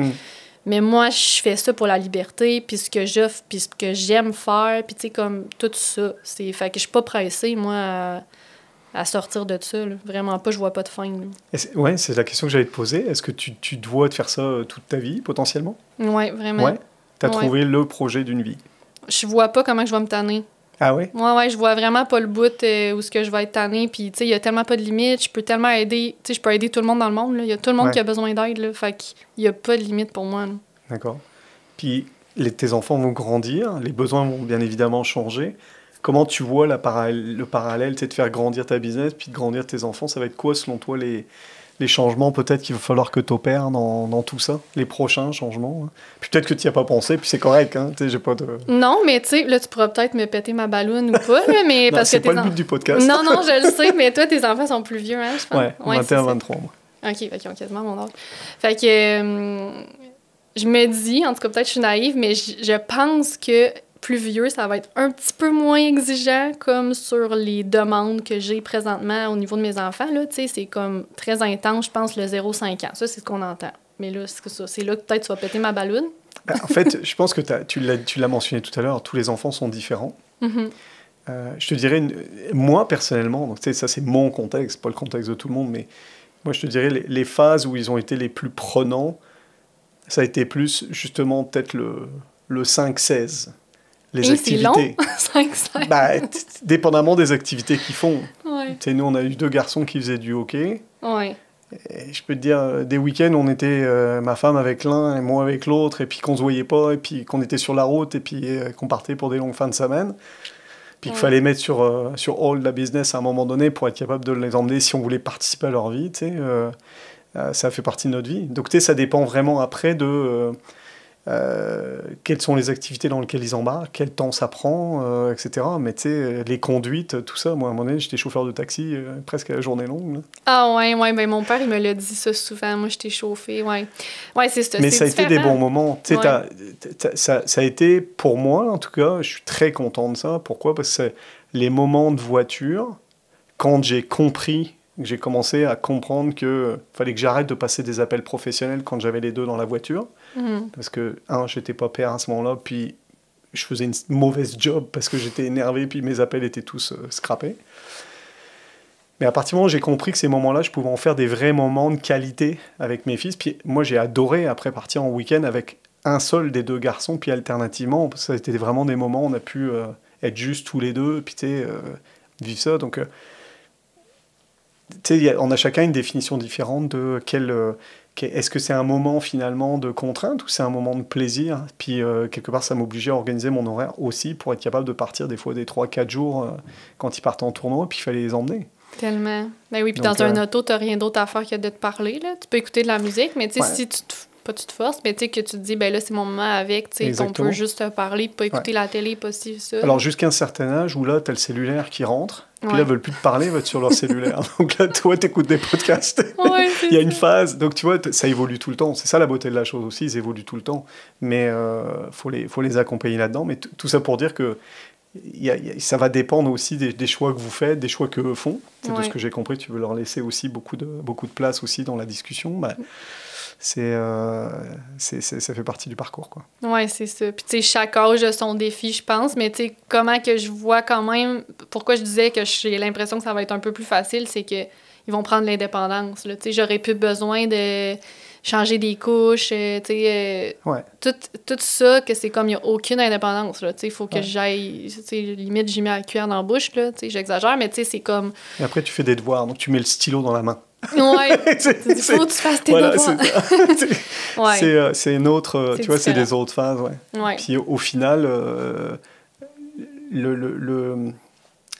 Mais moi, je fais ça pour la liberté, puis ce que j'offre, puis ce que j'aime faire, puis tu sais, comme tout ça. Fait que je suis pas pressée, moi, à sortir de ça, là. Vraiment pas, je vois pas de fin, là. Ouais, c'est la question que j'allais te poser. Est-ce que tu dois te faire ça toute ta vie, potentiellement? Oui, vraiment. Ouais? T'as trouvé le projet d'une vie? Je vois pas comment je vais me tanner. Ah ouais? Ouais, je vois vraiment pas le bout où ce que je vais être tannée. Puis, tu sais, il y a tellement pas de limites. Je peux tellement aider. Tu sais, je peux aider tout le monde dans le monde, là. Il y a tout le monde qui a besoin d'aide, là. Fait qu'il y a pas de limite pour moi, là. D'accord. Puis, tes enfants vont grandir. Les besoins vont bien évidemment changer. Comment tu vois le parallèle, tu sais, de faire grandir ta business puis de grandir tes enfants? Ça va être quoi, selon toi, les changements peut-être qu'il va falloir que tu opères dans tout ça, les prochains changements, hein? Puis peut-être que tu n'y as pas pensé, puis c'est correct, hein? J'ai pas de... Non, mais tu sais, là, tu pourras peut-être me péter ma balloune ou pas, là, mais non, parce c'est que pas le but du podcast. Non, je le sais, mais toi, tes enfants sont plus vieux, hein, je pense. Ouais 21, 23, moi. OK, ils ont quasiment mon âge. Fait que je me dis, en tout cas, peut-être que je suis naïve, mais je pense que plus vieux, ça va être un petit peu moins exigeant comme sur les demandes que j'ai présentement au niveau de mes enfants. Là, tu sais, c'est comme très intense, je pense, le 0-5 ans. Ça, c'est ce qu'on entend. Mais là, c'est là que peut-être tu vas péter ma balloune. Ben, en fait, je pense que tu l'as mentionné tout à l'heure, tous les enfants sont différents. Je te dirais, moi, personnellement, donc, tu sais, ça, c'est mon contexte, pas le contexte de tout le monde, mais moi, je te dirais, les phases où ils ont été les plus prenants, ça a été plus, justement, peut-être le 5-16. Les activités. C'est long, 5-16. Bah, dépendamment des activités qu'ils font. Ouais. Nous, on a eu 2 garçons qui faisaient du hockey. Ouais. Et je peux te dire, des week-ends, on était ma femme avec l'un et moi avec l'autre, et puis qu'on se voyait pas, et puis qu'on était sur la route, et puis qu'on partait pour des longues fins de semaine. Puis qu'il fallait mettre sur hold la business à un moment donné pour être capable de les emmener si on voulait participer à leur vie. Ça fait partie de notre vie. Donc ça dépend vraiment après de quelles sont les activités dans lesquelles ils embarquent, quel temps ça prend, etc. Mais les conduites, tout ça, moi à un moment donné, j'étais chauffeur de taxi presque à la journée longue. Là. Ah ouais, ben mon père, il me l'a dit ça souvent. Moi, j'étais chauffée, ouais. Ouais, c'est ça. Mais ça a différent. été des bons moments. Ça a été, pour moi en tout cas, je suis très content de ça. Pourquoi? Parce que c'est les moments de voiture, quand j'ai compris, que j'ai commencé à comprendre qu'il fallait que j'arrête de passer des appels professionnels quand j'avais les deux dans la voiture. Parce que, j'étais pas père à ce moment-là, puis je faisais une mauvaise job parce que j'étais énervé, puis mes appels étaient tous scrappés. Mais à partir du moment où j'ai compris que ces moments-là, je pouvais en faire des vrais moments de qualité avec mes fils. Puis moi, j'ai adoré après partir en week-end avec un seul des deux garçons, puis alternativement, parce que ça a été vraiment des moments où on a pu être juste tous les deux, puis vivre ça. Donc, on a chacun une définition différente de est-ce que c'est un moment finalement de contrainte ou c'est un moment de plaisir? Puis quelque part, ça m'obligeait à organiser mon horaire aussi pour être capable de partir des fois des 3-4 jours quand ils partent en tournoi, puis il fallait les emmener. Tellement. Ben oui, puis Donc, dans un auto, t'as rien d'autre à faire que de te parler, là. Tu peux écouter de la musique, mais tu sais, si tu te forces, mais tu sais, que tu te dis, ben là, c'est mon moment avec, tu sais, qu'on peut juste te parler, pas écouter la télé, pas ci, ça. Alors, jusqu'à un certain âge où là, t'as le cellulaire qui rentre, puis là, ils veulent plus te parler, ils vont être sur leur cellulaire. Donc là, toi, t'écoutes des podcasts. Il y a une phase, donc tu vois, ça évolue tout le temps. C'est ça la beauté de la chose aussi, ils évoluent tout le temps. Mais faut les accompagner là-dedans. Mais tout ça pour dire que ça va dépendre aussi des choix que vous faites, des choix qu'eux font. C'est de ce que j'ai compris, tu veux leur laisser aussi beaucoup de place aussi dans la discussion. Bah, ça fait partie du parcours, quoi. Oui, c'est ça. Puis, tu sais, chaque âge a son défi, je pense, mais tu sais, comment que je vois quand même... Pourquoi je disais que j'ai l'impression que ça va être un peu plus facile, c'est que ils vont prendre l'indépendance, là. Tu sais, j'aurais plus besoin de changer des couches, tu sais... Tout ça, que c'est comme il n'y a aucune indépendance, là. Tu sais, il faut que j'aille... Tu sais, limite, j'y mets la cuillère dans la bouche, là. Tu sais, j'exagère, mais tu sais, c'est comme... Et après, tu fais des devoirs, donc tu mets le stylo dans la main. Ouais, il faut que tu fasses tes devoirs. C'est une autre, tu vois, c'est des autres phases, ouais. Puis au final,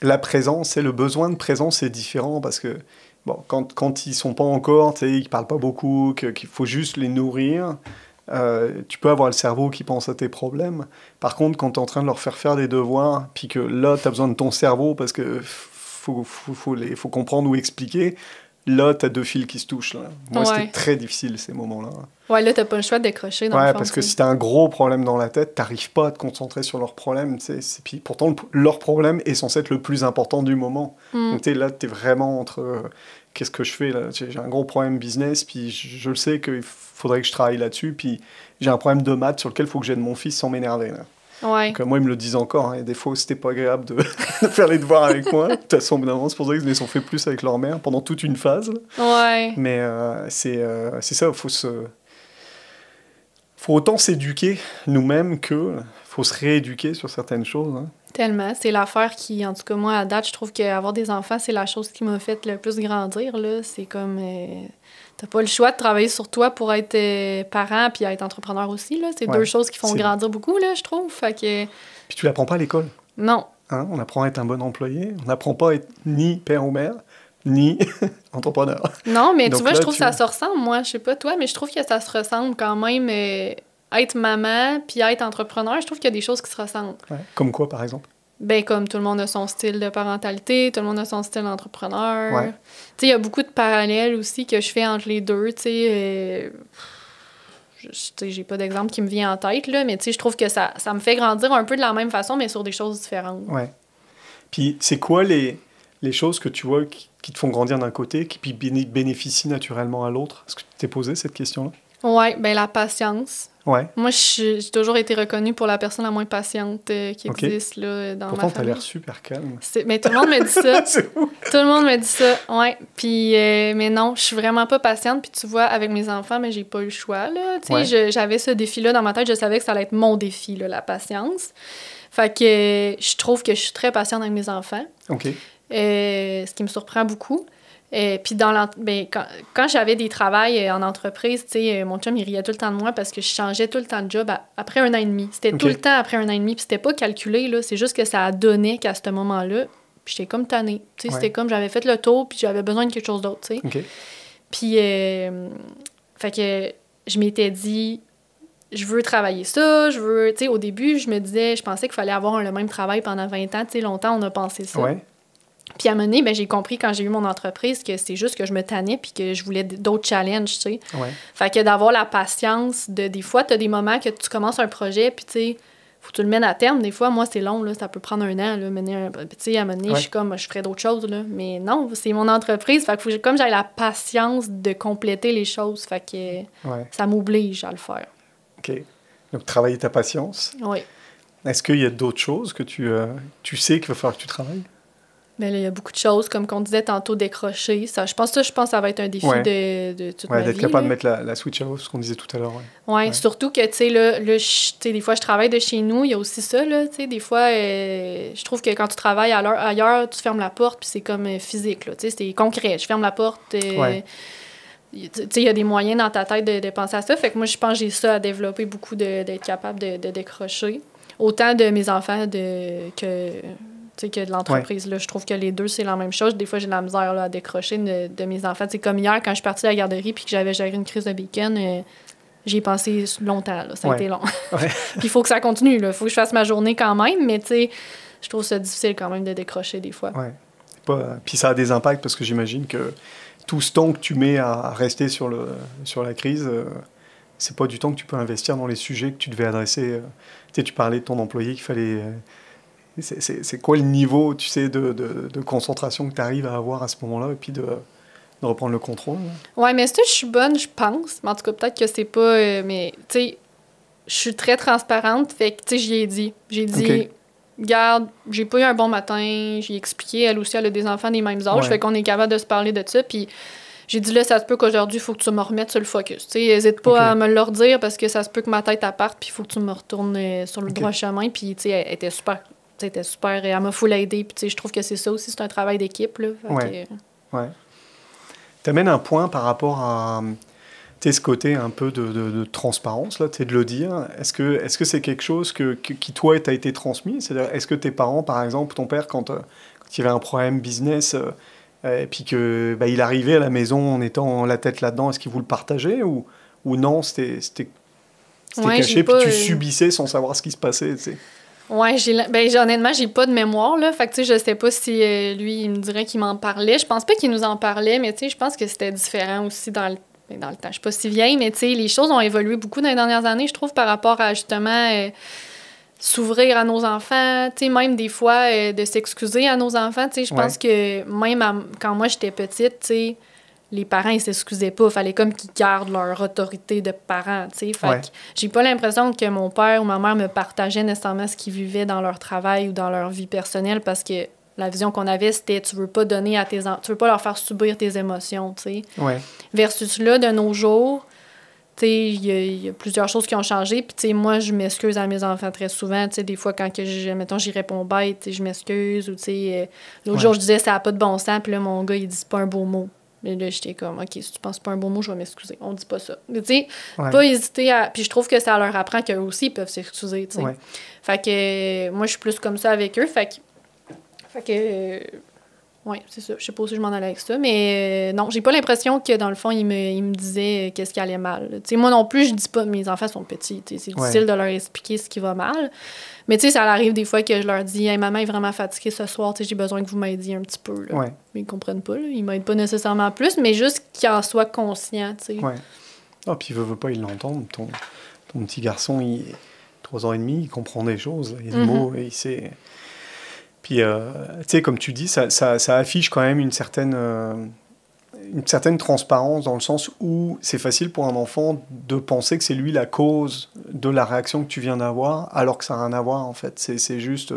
la présence et le besoin de présence est différent parce que bon, quand ils sont pas encore, tu sais, ils parlent pas beaucoup, qu'il faut juste les nourrir. Tu peux avoir le cerveau qui pense à tes problèmes. Par contre, quand tu es en train de leur faire des devoirs, puis que là, tu as besoin de ton cerveau parce que faut comprendre ou expliquer. Là, t'as deux fils qui se touchent. Là. Moi, c'était très difficile, ces moments-là. Ouais, là, t'as pas le choix de décrocher, dans le fond. Parce que si t'as un gros problème dans la tête, t'arrives pas à te concentrer sur leur problème. Puis pourtant, leur problème est censé être le plus important du moment. Donc là, t'es vraiment entre... qu'est-ce que je fais, là? J'ai un gros problème business, puis je le sais qu'il faudrait que je travaille là-dessus, puis j'ai un problème de maths sur lequel il faut que j'aide mon fils sans m'énerver, là. Ouais. Donc, moi, ils me le disent encore. Hein, et des fois, c'était pas agréable de faire les devoirs avec moi. De toute façon, c'est pour ça qu'ils les ont fait plus avec leur mère pendant toute une phase. Ouais. Mais c'est ça, faut autant s'éduquer nous-mêmes que faut se rééduquer sur certaines choses. Hein. Tellement. C'est l'affaire qui, en tout cas, moi, à date, je trouve qu'avoir des enfants, c'est la chose qui m'a fait le plus grandir. Là. C'est comme... t'as pas le choix de travailler sur toi pour être parent puis être entrepreneur aussi. Là. C'est deux choses qui font grandir beaucoup, là, je trouve. Fait que... Puis tu l'apprends pas à l'école. Non. Hein? On apprend à être un bon employé. On n'apprend pas à être ni père ou mère, ni entrepreneur. Non, mais donc tu vois, là, je trouve que ça se ressemble, moi. Je sais pas toi, mais je trouve que ça se ressemble quand même. Être maman puis être entrepreneur, je trouve qu'il y a des choses qui se ressemblent. Ouais. Comme quoi, par exemple? Ben, comme tout le monde a son style de parentalité, tout le monde a son style d'entrepreneur. Ouais. Tu sais, il y a beaucoup de parallèles aussi que je fais entre les deux, tu sais. J'ai pas d'exemple qui me vient en tête, là, mais tu sais, je trouve que ça me fait grandir un peu de la même façon, mais sur des choses différentes. Ouais. Puis, c'est quoi les choses que tu vois qui te font grandir d'un côté, qui puis bénéficient naturellement à l'autre? Est-ce que tu t'es posé cette question-là? Ouais, ben la patience. Ouais. Moi, j'ai toujours été reconnue pour la personne la moins patiente qui existe là, dans Pourtant, ma famille. Pourtant, t'as l'air super calme. Mais tout le monde me dit ça. C'est fou. Tout le monde me dit ça, ouais. Puis, mais non, je suis vraiment pas patiente. Puis tu vois, avec mes enfants, mais j'ai pas eu le choix, là. Tu sais, j'avais ce défi-là dans ma tête. Je savais que ça allait être mon défi, là, la patience. Fait que je trouve que je suis très patiente avec mes enfants. OK. Ce qui me surprend beaucoup. Puis quand j'avais des travails en entreprise, mon chum, il riait tout le temps de moi parce que je changeais tout le temps de job après 1 an et demi. C'était tout le temps après 1 an et demi, puis c'était pas calculé, là. C'est juste que ça a donné qu'à ce moment-là, puis j'étais comme tannée. C'était comme j'avais fait le tour, puis j'avais besoin de quelque chose d'autre, tu sais. Puis, fait que je m'étais dit, je veux travailler ça, tu sais, au début, je pensais qu'il fallait avoir le même travail pendant 20 ans, tu sais, longtemps, on a pensé ça. Puis à un moment donné, j'ai compris quand j'ai eu mon entreprise que c'est juste que je me tannais puis que je voulais d'autres challenges, tu sais. Fait que d'avoir la patience des fois, t'as des moments que tu commences un projet puis tu sais, faut que tu le mènes à terme. Des fois, moi, c'est long, là, ça peut prendre 1 an, là, tu sais, à un moment donné, je suis comme, je ferais d'autres choses, là. Mais non, c'est mon entreprise, fait que faut comme j'ai la patience de compléter les choses, fait que ça m'oblige à le faire. OK. Donc, travailler ta patience. Oui. Est-ce qu'il y a d'autres choses que tu sais qu'il va falloir que tu travailles? Bien là, il y a beaucoup de choses, comme qu'on disait tantôt, décrocher. Je pense que ça va être un défi de toute ma vie. D'être capable de mettre la switch off, ce qu'on disait tout à l'heure. Surtout que, tu sais, là, des fois, je travaille de chez nous, il y a aussi ça, là, tu sais, des fois, je trouve que quand tu travailles ailleurs, tu fermes la porte, puis c'est comme physique, là, tu sais, c'est concret. Je ferme la porte, tu sais, il y a des moyens dans ta tête de penser à ça. Fait que moi, je pense que j'ai ça à développer beaucoup, d'être capable de décrocher. Autant de mes enfants que de l'entreprise. Là, je trouve que les deux, c'est la même chose. Des fois, j'ai de la misère là, à décrocher de mes enfants. C'est comme hier, quand je suis partie de la garderie puis que j'avais géré une crise de bacon, j'y ai pensé longtemps. Là. Ça a été long. Puis il faut que ça continue. Il faut que je fasse ma journée quand même, mais je trouve ça difficile quand même de décrocher des fois. Puis ça a des impacts parce que j'imagine que tout ce temps que tu mets à rester sur la crise, c'est pas du temps que tu peux investir dans les sujets que tu devais adresser. Tu parlais de ton employé qu'il fallait... C'est quoi le niveau, tu sais, de concentration que tu arrives à avoir à ce moment-là et puis de reprendre le contrôle? Oui, mais je suis bonne, je pense. Mais en tout cas, peut-être que c'est pas... mais, tu sais, je suis très transparente. Fait que, tu sais, j'y ai dit. J'ai dit, regarde, j'ai pas eu un bon matin. J'ai expliqué, elle aussi, elle a des enfants des mêmes âges. Fait qu'on est capable de se parler de ça. Puis j'ai dit, là, ça se peut qu'aujourd'hui, il faut que tu me remettes sur le focus. Tu sais, n'hésite pas à me le redire parce que ça se peut que ma tête parte puis il faut que tu me retournes sur le droit chemin. Puis, tu sais, elle était super... C'était super. Elle m'a full aidée. Puis, je trouve que c'est ça aussi. C'est un travail d'équipe. Là. T'amènes un point par rapport à ce côté un peu de transparence, là, de le dire. Est-ce que c'est quelque chose qui, toi, t'a été transmis? C'est-à-dire, est-ce que tes parents, par exemple, ton père, quand il y avait un problème business, et puis qu'il arrivait à la maison en étant la tête là-dedans, est-ce qu'il vous le partageait ou non, c'était caché, puis tu subissais sans savoir ce qui se passait, tu sais? Ouais, honnêtement, j'ai pas de mémoire, là. Fait que, tu sais, je sais pas si lui, il me dirait qu'il m'en parlait. Je pense pas qu'il nous en parlait, mais, tu sais, je pense que c'était différent aussi dans le temps. Je suis pas si vieille, mais, tu sais, les choses ont évolué beaucoup dans les dernières années, je trouve, par rapport à, justement, s'ouvrir à nos enfants. Tu sais, même des fois, de s'excuser à nos enfants. Tu sais, je pense que même quand moi, j'étais petite, tu sais, les parents, ils s'excusaient pas. Il fallait comme qu'ils gardent leur autorité de parents, tu sais. Fait que j'ai pas l'impression que mon père ou ma mère me partageaient nécessairement ce qu'ils vivaient dans leur travail ou dans leur vie personnelle parce que la vision qu'on avait, c'était tu veux pas donner à tu veux pas leur faire subir tes émotions, tu sais. Versus là, de nos jours, tu sais, il y a plusieurs choses qui ont changé. Puis, tu sais, moi, je m'excuse à mes enfants très souvent. Tu sais, des fois, quand mettons, j'y réponds bête, tu sais, je m'excuse. Ou, tu sais, l'autre jour, je disais ça n'a pas de bon sens. Puis là, mon gars, il dit c'est pas un beau mot. Mais là, j'étais comme, OK, si tu penses pas un beau mot, je vais m'excuser. On dit pas ça. Tu sais, pas hésiter à... Puis je trouve que ça leur apprend qu'eux aussi, ils peuvent s'excuser, tu sais. Fait que moi, je suis plus comme ça avec eux. Fait que oui, c'est ça. Je sais pas si je m'en allais avec ça. Mais non, j'ai pas l'impression que, dans le fond, il me disait qu'est-ce qui allait mal. Tu sais, moi non plus, je dis pas... Mes enfants sont petits. C'est difficile de leur expliquer ce qui va mal. Mais tu sais, ça arrive des fois que je leur dis « Hey, maman est vraiment fatiguée ce soir, tu sais, j'ai besoin que vous m'aidiez un petit peu. » Mais ils comprennent pas, là. Ils m'aident pas nécessairement plus, mais juste qu'ils en soient conscients, tu sais. Ah, puis veut pas, ils l'entendent. Ton petit garçon, il est 3 ans et demi, il comprend des choses. Il y a des mots et il sait... Puis, tu sais, comme tu dis, ça affiche quand même une certaine transparence dans le sens où c'est facile pour un enfant de penser que c'est lui la cause de la réaction que tu viens d'avoir, alors que ça n'a rien à voir, en fait. C'est juste...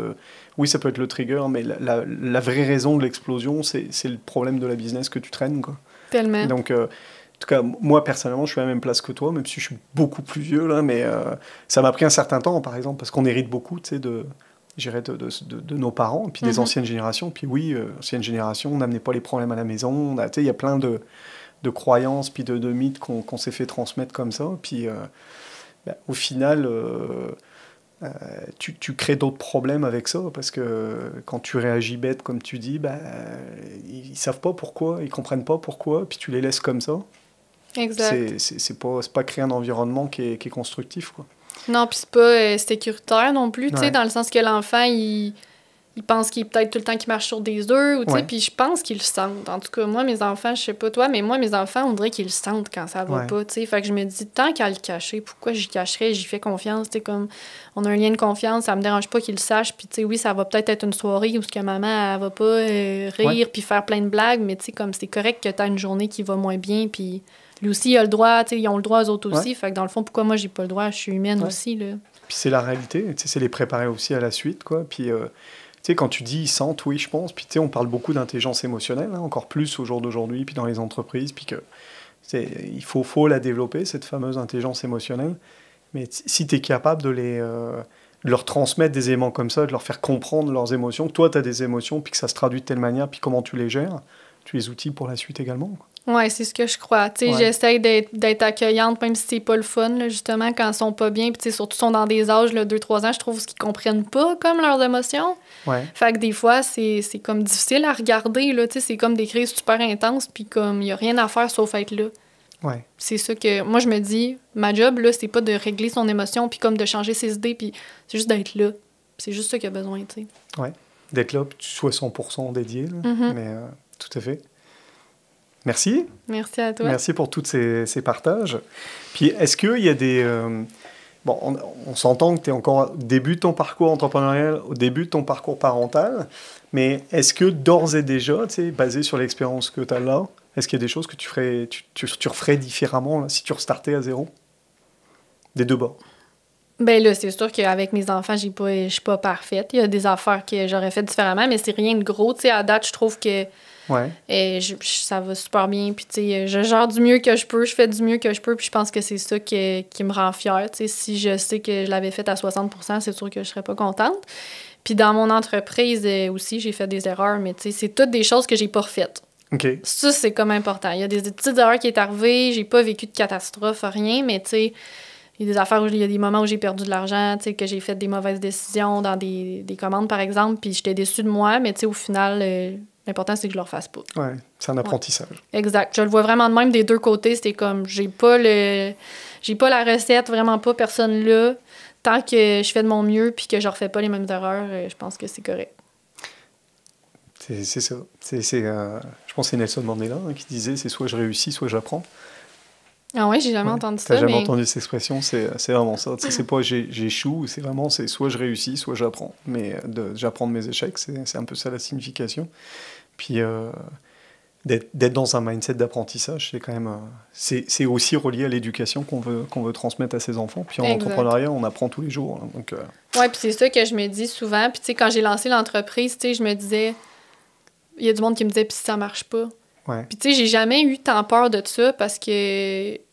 oui, ça peut être le trigger, mais la vraie raison de l'explosion, c'est le problème de la business que tu traînes, quoi. Tellement. Donc, en tout cas, moi, personnellement, je suis à la même place que toi, même si je suis beaucoup plus vieux, là, mais ça m'a pris un certain temps, par exemple, parce qu'on hérite beaucoup, tu sais, je dirais, de nos parents, puis des anciennes générations. Puis oui, ancienne génération, on n'amenait pas les problèmes à la maison. Il y a plein de croyances, puis de mythes qu'on s'est fait transmettre comme ça. Puis au final, tu crées d'autres problèmes avec ça, parce que quand tu réagis bête, comme tu dis, ils savent pas pourquoi, ils comprennent pas pourquoi, puis tu les laisses comme ça. Exact. C'est pas créer un environnement qui est constructif, quoi. Non, puis c'est pas sécuritaire non plus, tu sais, Ouais. dans le sens que l'enfant, il pense qu'il est peut-être tout le temps qu'il marche sur des œufs, ou tu sais, Ouais. puis je pense qu'ils le sentent. En tout cas, moi, mes enfants, je sais pas toi, mais moi, mes enfants, on dirait qu'ils le sentent quand ça va Ouais. pas, tu sais. Fait que je me dis, tant qu'à le cacher, pourquoi j'y cacherais, j'y fais confiance, tu sais, comme on a un lien de confiance, ça me dérange pas qu'ils le sachent, puis tu sais, oui, ça va peut-être être une soirée où ce que maman, elle va pas rire, puis faire plein de blagues, mais tu sais, comme c'est correct que t'as une journée qui va moins bien, puis lui aussi, il a le droit, tu sais, ils ont le droit aux autres aussi, fait que dans le fond, pourquoi moi, j'ai pas le droit, je suis humaine aussi, là. Puis c'est la réalité, tu sais, c'est les préparer aussi à la suite, quoi. Puis, tu sais, quand tu dis ils sentent, oui, je pense. Puis, tu sais, on parle beaucoup d'intelligence émotionnelle, hein, encore plus au jour d'aujourd'hui, puis dans les entreprises, puis que il faut la développer, cette fameuse intelligence émotionnelle. Mais si tu es capable de leur transmettre des éléments comme ça, de leur faire comprendre leurs émotions, que toi, tu as des émotions, puis que ça se traduit de telle manière, puis comment tu les gères, tu les outils pour la suite également, quoi. Ouais, c'est ce que je crois. Tu sais, Ouais. j'essaie d'être accueillante, même si c'est pas le fun, là, justement, quand ils sont pas bien. Puis, tu sais, surtout, ils sont dans des âges, 2-3 ans, je trouve qu'ils comprennent pas, comme, leurs émotions. Ouais. Fait que des fois, c'est comme difficile à regarder, là. Tu sais, c'est comme des crises super intenses, puis comme, il y a rien à faire sauf être là. Ouais. C'est ça que... Moi, je me dis, ma job, là, c'est pas de régler son émotion, puis comme de changer ses idées, puis c'est juste d'être là. C'est juste ça qu'il a besoin, tu sais. Ouais. D'être là, puis tu sois 100% dédié, là. Mhm. Mais tout à fait. Merci. Merci à toi. Merci pour tous ces partages. Puis, est-ce qu'il y a des... bon, on s'entend que tu es encore au début de ton parcours entrepreneurial, au début de ton parcours parental, mais est-ce que d'ores et déjà, tu sais, basé sur l'expérience que tu as là, est-ce qu'il y a des choses que tu referais différemment là, si tu restartais à zéro? Des deux bords. Ben là, c'est sûr qu'avec mes enfants, je suis pas parfaite. Il y a des affaires que j'aurais fait différemment, mais c'est rien de gros. Tu sais, à date, je trouve que Ouais. ça va super bien. Puis, tu sais, je gère du mieux que je peux, je fais du mieux que je peux, puis je pense que c'est ça qui me rend fière. Tu sais, si je sais que je l'avais fait à 60%, c'est sûr que je serais pas contente. Puis dans mon entreprise aussi, j'ai fait des erreurs, mais tu sais, c'est toutes des choses que j'ai pas refaites. OK. Ça, c'est comme important. Il y a des petites erreurs qui sont arrivées, j'ai pas vécu de catastrophe, rien, mais tu sais, il y a des affaires où il y a des moments où j'ai perdu de l'argent, tu sais, que j'ai fait des mauvaises décisions dans des commandes, par exemple, puis j'étais déçue de moi, mais tu sais, au final, l'important, c'est que je le refasse pas. Ouais, c'est un apprentissage. Exact. Je le vois vraiment de même des deux côtés. C'est comme, j'ai pas la recette, vraiment pas, personne là. Tant que je fais de mon mieux puis que je refais pas les mêmes erreurs, je pense que c'est correct. C'est ça. Je pense que c'est Nelson Mandela qui disait c'est soit je réussis, soit j'apprends. Ah ouais, j'ai jamais entendu ça. T'as jamais mais... entendu cette expression, c'est vraiment ça. C'est pas j'échoue, c'est vraiment c'est soit je réussis, soit j'apprends. Mais j'apprends de mes échecs, c'est un peu ça la signification. Puis d'être dans un mindset d'apprentissage, c'est quand même c'est aussi relié à l'éducation qu'on veut transmettre à ses enfants. Puis en entrepreneuriat, on apprend tous les jours. Hein, donc ouais, puis c'est ça que je me dis souvent. Puis tu sais, quand j'ai lancé l'entreprise, tu sais, je me disais, il y a du monde qui me disait puis si ça marche pas. Ouais. Puis tu sais, j'ai jamais eu tant peur de ça parce que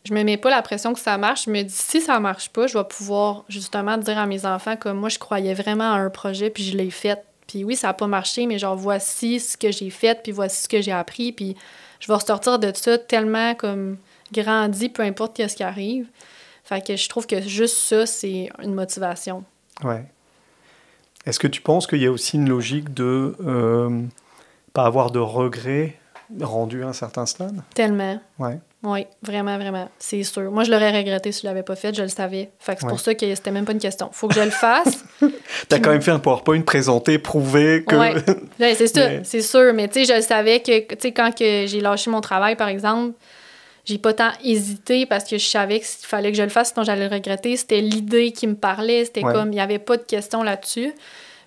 je me mets pas la pression que ça marche. Je me dis, si ça marche pas, je vais pouvoir justement dire à mes enfants que moi, je croyais vraiment à un projet puis je l'ai fait. Puis oui, ça a pas marché, mais genre, voici ce que j'ai fait puis voici ce que j'ai appris. Puis je vais ressortir de ça tellement comme grandi, peu importe ce qui arrive. Fait que je trouve que juste ça, c'est une motivation. Ouais. Est-ce que tu penses qu'il y a aussi une logique de pas avoir de regrets rendu à un certain stade? Tellement. Ouais. Oui, vraiment, vraiment. C'est sûr. Moi, je l'aurais regretté si je l'avais pas fait, je le savais. Fait que c'est pour ça que c'était même pas une question. Faut que je le fasse. T'as quand même fait un PowerPoint présenté, prouvé que... Ouais, c'est ça, c'est sûr. Mais tu sais, je le savais que, tu sais, quand que j'ai lâché mon travail, par exemple, j'ai pas tant hésité parce que je savais qu'il fallait que je le fasse, sinon j'allais le regretter. C'était l'idée qui me parlait. C'était comme, il y avait pas de question là-dessus.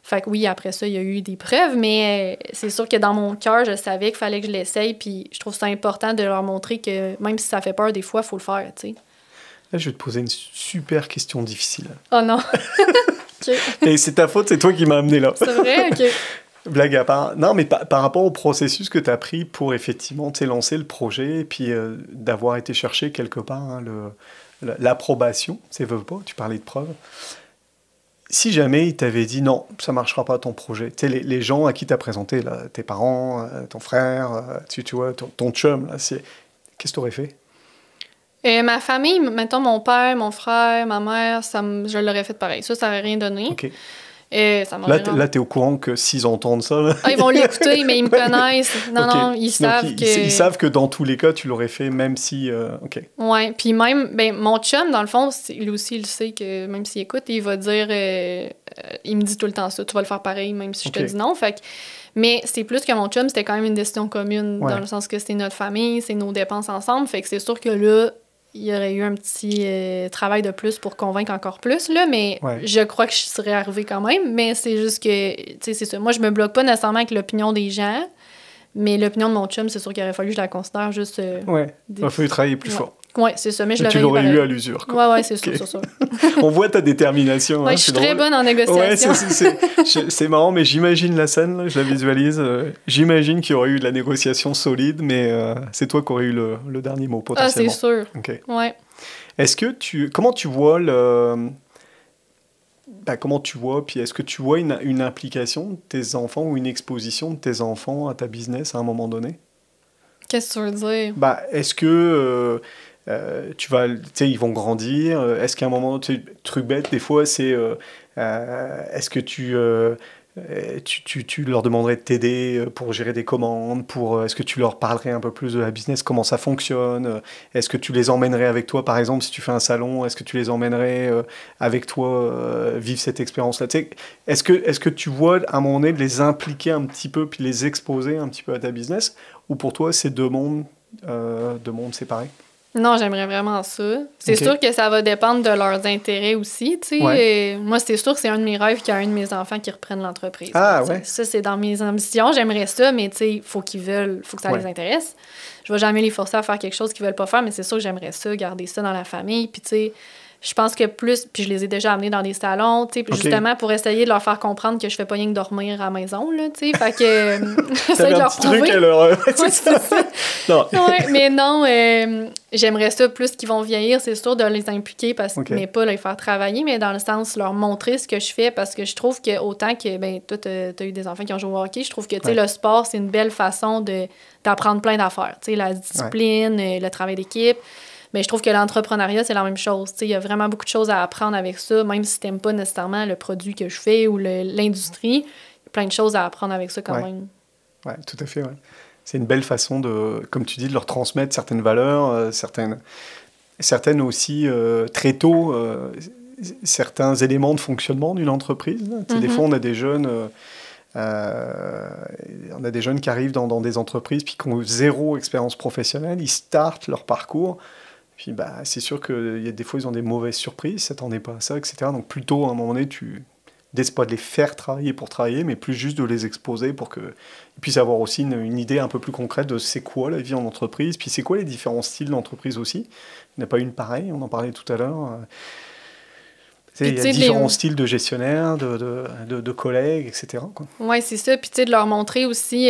Fait que oui, après ça, il y a eu des preuves, mais c'est sûr que dans mon cœur, je savais qu'il fallait que je l'essaye, puis je trouve ça important de leur montrer que même si ça fait peur des fois, il faut le faire, tu sais. Là, je vais te poser une super question difficile. Oh non! Okay. Et c'est ta faute, c'est toi qui m'as amené là. C'est vrai? OK. Blague à part. Non, mais par rapport au processus que tu as pris pour effectivement lancer le projet, et puis d'avoir été chercher quelque part l'approbation, c'est veut pas, tu parlais de preuves. Si jamais ils t'avaient dit non, ça marchera pas ton projet, tu sais, les gens à qui t'as présenté, là, tes parents, ton frère, tu vois, ton chum, là, qu'est-ce que t'aurais fait? Ma famille, mettons mon père, mon frère, ma mère, je l'aurais fait pareil. Ça n'aurait rien donné. OK. Ça Là, t'es au courant que s'ils entendent ça... Là... ils vont l'écouter, mais ils me connaissent. Non, ils savent que... Ils savent que dans tous les cas, tu l'aurais fait, même si... OK. Ouais, puis même, mon chum, dans le fond, lui aussi, il sait que même s'il écoute, il va dire... il me dit tout le temps ça, tu vas le faire pareil, même si je te dis non. Fait que... Mais c'est plus que mon chum, c'était quand même une décision commune, dans le sens que c'est notre famille, c'est nos dépenses ensemble. Fait que c'est sûr que là... il y aurait eu un petit travail de plus pour convaincre encore plus, là, mais je crois que je serais arrivée quand même. Mais c'est juste que, tu sais, c'est ça. Moi, je me bloque pas nécessairement avec l'opinion des gens, mais l'opinion de mon chum, c'est sûr qu'il aurait fallu que je la considère juste... il a fallu travailler plus fort. Ouais, c'est ça, mais je tu l'aurais eu à l'usure. Ouais, c'est sûr, c'est ça. On voit ta détermination. Ouais, je suis très bonne en négociation. C'est marrant, mais j'imagine la scène, là, je la visualise. J'imagine qu'il y aurait eu de la négociation solide, mais c'est toi qui aurais eu le dernier mot, potentiellement. Ah, c'est sûr. Okay. Ouais. Est-ce que comment tu vois comment tu vois, puis est-ce que tu vois une implication de tes enfants ou une exposition de tes enfants à ta business à un moment donné? Qu'est-ce que tu veux dire? Est-ce que ils vont grandir? Est-ce qu'à un moment, truc bête, des fois, c'est est-ce que tu leur demanderais de t'aider pour gérer des commandes, est-ce que tu leur parlerais un peu plus de la business, comment ça fonctionne? Est-ce que tu les emmènerais avec toi, par exemple, si tu fais un salon, est-ce que tu les emmènerais avec toi vivre cette expérience-là? Est-ce que tu vois à un moment donné de les impliquer un petit peu, puis les exposer un petit peu à ta business, ou pour toi, c'est deux mondes séparés? Non, j'aimerais vraiment ça. C'est sûr que ça va dépendre de leurs intérêts aussi, tu sais. Ouais. Moi, c'est sûr que c'est un de mes rêves qu'il y a un de mes enfants qui reprenne l'entreprise. Ah, ouais. Ça, c'est dans mes ambitions. J'aimerais ça, mais tu sais, il faut qu'ils veulent, faut que ça les intéresse. Je vais jamais les forcer à faire quelque chose qu'ils veulent pas faire, mais c'est sûr que j'aimerais ça, garder ça dans la famille. Puis, tu sais, je pense que plus... Puis je les ai déjà amenés dans des salons, tu sais, justement pour essayer de leur faire comprendre que je fais pas rien que dormir à la maison, là, tu sais. Fait que... j'essaie de leur prouver. Truc à leur... c'est ça. Non. Mais non, j'aimerais ça plus qu'ils vont vieillir, c'est sûr, de les impliquer, mais pas les faire travailler, mais dans le sens leur montrer ce que je fais, parce que je trouve que autant que... Ben, toi, t'as eu des enfants qui ont joué au hockey, je trouve que, tu sais, le sport, c'est une belle façon d'apprendre plein d'affaires. Tu sais, la discipline, le travail d'équipe. Mais je trouve que l'entrepreneuriat, c'est la même chose. Il y a vraiment beaucoup de choses à apprendre avec ça, même si tu n'aimes pas nécessairement le produit que je fais ou l'industrie. Il y a plein de choses à apprendre avec ça quand même. Oui, tout à fait. Ouais. C'est une belle façon, comme tu dis, de leur transmettre certaines valeurs, certaines aussi, très tôt, certains éléments de fonctionnement d'une entreprise. Des fois, on a des jeunes... on a des jeunes qui arrivent dans des entreprises puis qui ont zéro expérience professionnelle, ils startent leur parcours. Puis c'est sûr que des fois, ils ont des mauvaises surprises, ils ne s'attendaient pas à ça, etc. Donc plutôt, à un moment donné, c'est pas de les faire travailler pour travailler, mais plus juste de les exposer pour qu'ils puissent avoir aussi une idée un peu plus concrète de c'est quoi la vie en entreprise, puis c'est quoi les différents styles d'entreprise aussi. Il n'y en a pas une pareille, on en parlait tout à l'heure. Il y a différents styles de gestionnaires, de collègues, etc. Oui, c'est ça. Puis, tu sais, de leur montrer aussi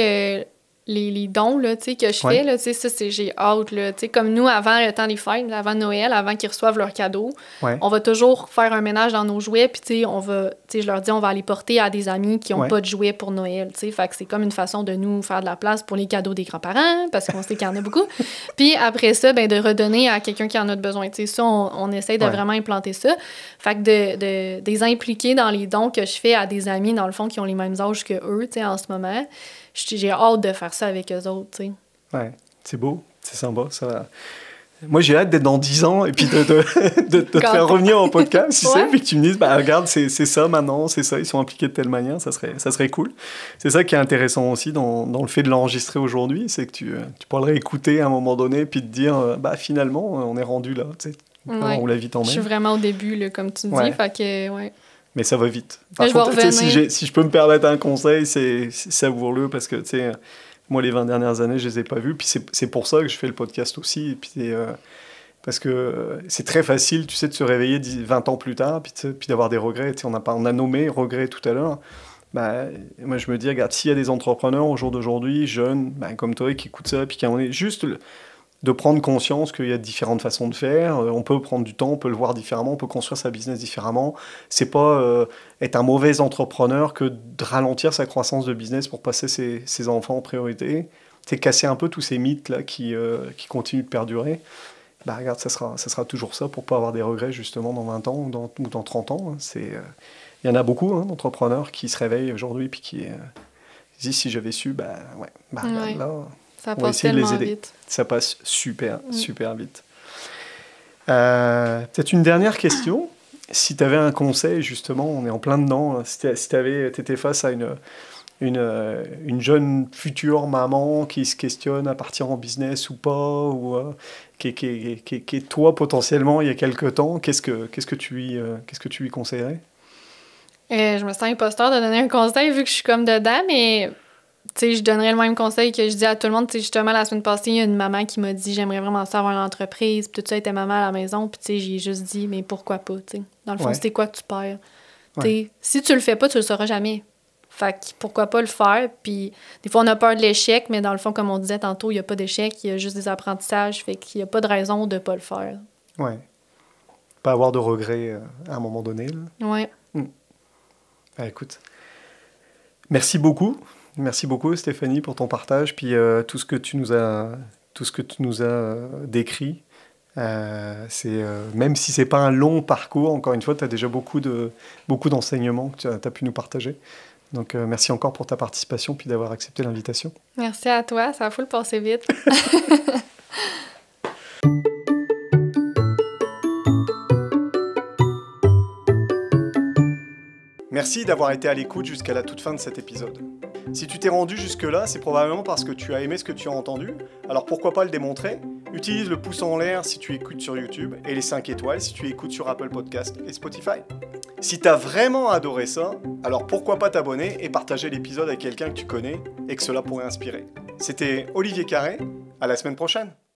les dons là, que je fais. Là, ça, j'ai hâte. Là, comme nous, avant le temps des fêtes, avant Noël, avant qu'ils reçoivent leurs cadeaux, on va toujours faire un ménage dans nos jouets. Puis, je leur dis, on va aller porter à des amis qui n'ont pas de jouets pour Noël. Fait que c'est comme une façon de nous faire de la place pour les cadeaux des grands-parents, parce qu'on sait qu'il y en a beaucoup. Puis après ça, de redonner à quelqu'un qui en a besoin. Ça, on essaie de vraiment implanter ça. Fait que de les impliquer dans les dons que je fais à des amis, dans le fond, qui ont les mêmes âges que eux, en ce moment. J'ai hâte de faire ça avec eux autres, tu sais. Ouais, c'est beau, c'est sympa, ça. Moi, j'ai hâte d'être dans 10 ans et puis de te faire revenir en podcast, tu sais, puis que tu me dises, regarde, c'est ça maintenant, c'est ça, ils sont impliqués de telle manière, ça serait cool. C'est ça qui est intéressant aussi dans le fait de l'enregistrer aujourd'hui, c'est que tu pourras le réécouter à un moment donné puis te dire, finalement, on est rendu là, tu sais, on la vit en même. Je suis vraiment au début, là, comme tu me dis, fait que, Mais ça va vite. Par contre, si je peux me permettre un conseil, c'est savoure-le parce que, tu sais, moi, les 20 dernières années, je les ai pas vus. Puis c'est pour ça que je fais le podcast aussi. Et puis, parce que c'est très facile, tu sais, de se réveiller 20 ans plus tard puis d'avoir des regrets. Tu sais, on a nommé regrets tout à l'heure. Moi, je me dis, regarde, s'il y a des entrepreneurs au jour d'aujourd'hui, jeunes, comme toi, qui écoutent ça, puis qui en est juste de prendre conscience qu'il y a différentes façons de faire. On peut prendre du temps, on peut le voir différemment, on peut construire sa business différemment. C'est pas être un mauvais entrepreneur que de ralentir sa croissance de business pour passer ses enfants en priorité. C'est casser un peu tous ces mythes-là qui continuent de perdurer. Bah, regarde, ça sera toujours ça pour pas avoir des regrets justement dans 20 ans ou dans 30 ans. Il y en a beaucoup d'entrepreneurs qui se réveillent aujourd'hui puis qui disent si j'avais su, regarde, là... Ça on va passe essayer de les tellement aider. vite. Ça passe super vite. Peut-être une dernière question. Si tu avais un conseil, justement, on est en plein dedans, si tu étais face à une jeune future maman qui se questionne à partir en business ou pas, ou qui est toi potentiellement il y a quelques temps, qu'est-ce que tu lui conseillerais? Je me sens imposteur de donner un conseil vu que je suis comme dedans, mais... Tu sais, je donnerais le même conseil que je dis à tout le monde. Tu sais, justement, la semaine passée, il y a une maman qui m'a dit « J'aimerais vraiment ça avoir une entreprise. » Puis tout ça, elle était maman à la maison. Puis tu sais, j'ai juste dit « Mais pourquoi pas? » Tu sais, dans le fond, c'est quoi que tu perds? Tu sais, si tu le fais pas, tu le sauras jamais. Fait que pourquoi pas le faire? Puis des fois, on a peur de l'échec, mais dans le fond, comme on disait tantôt, il n'y a pas d'échec. Il y a juste des apprentissages. Fait qu'il n'y a pas de raison de pas le faire. Ouais. Pas avoir de regrets à un moment donné. Là. Ouais. Écoute, merci beaucoup. Merci beaucoup Stéphanie pour ton partage, puis tout ce que tu nous as décrit. Même si c'est pas un long parcours, encore une fois, tu as déjà beaucoup d'enseignements que tu as pu nous partager. Donc merci encore pour ta participation, puis d'avoir accepté l'invitation. Merci à toi, ça a full passé vite. Merci d'avoir été à l'écoute jusqu'à la toute fin de cet épisode. Si tu t'es rendu jusque-là, c'est probablement parce que tu as aimé ce que tu as entendu. Alors pourquoi pas le démontrer? Utilise le pouce en l'air si tu écoutes sur YouTube et les 5 étoiles si tu écoutes sur Apple Podcast et Spotify. Si tu as vraiment adoré ça, alors pourquoi pas t'abonner et partager l'épisode avec quelqu'un que tu connais et que cela pourrait inspirer. C'était Olivier Carré, à la semaine prochaine.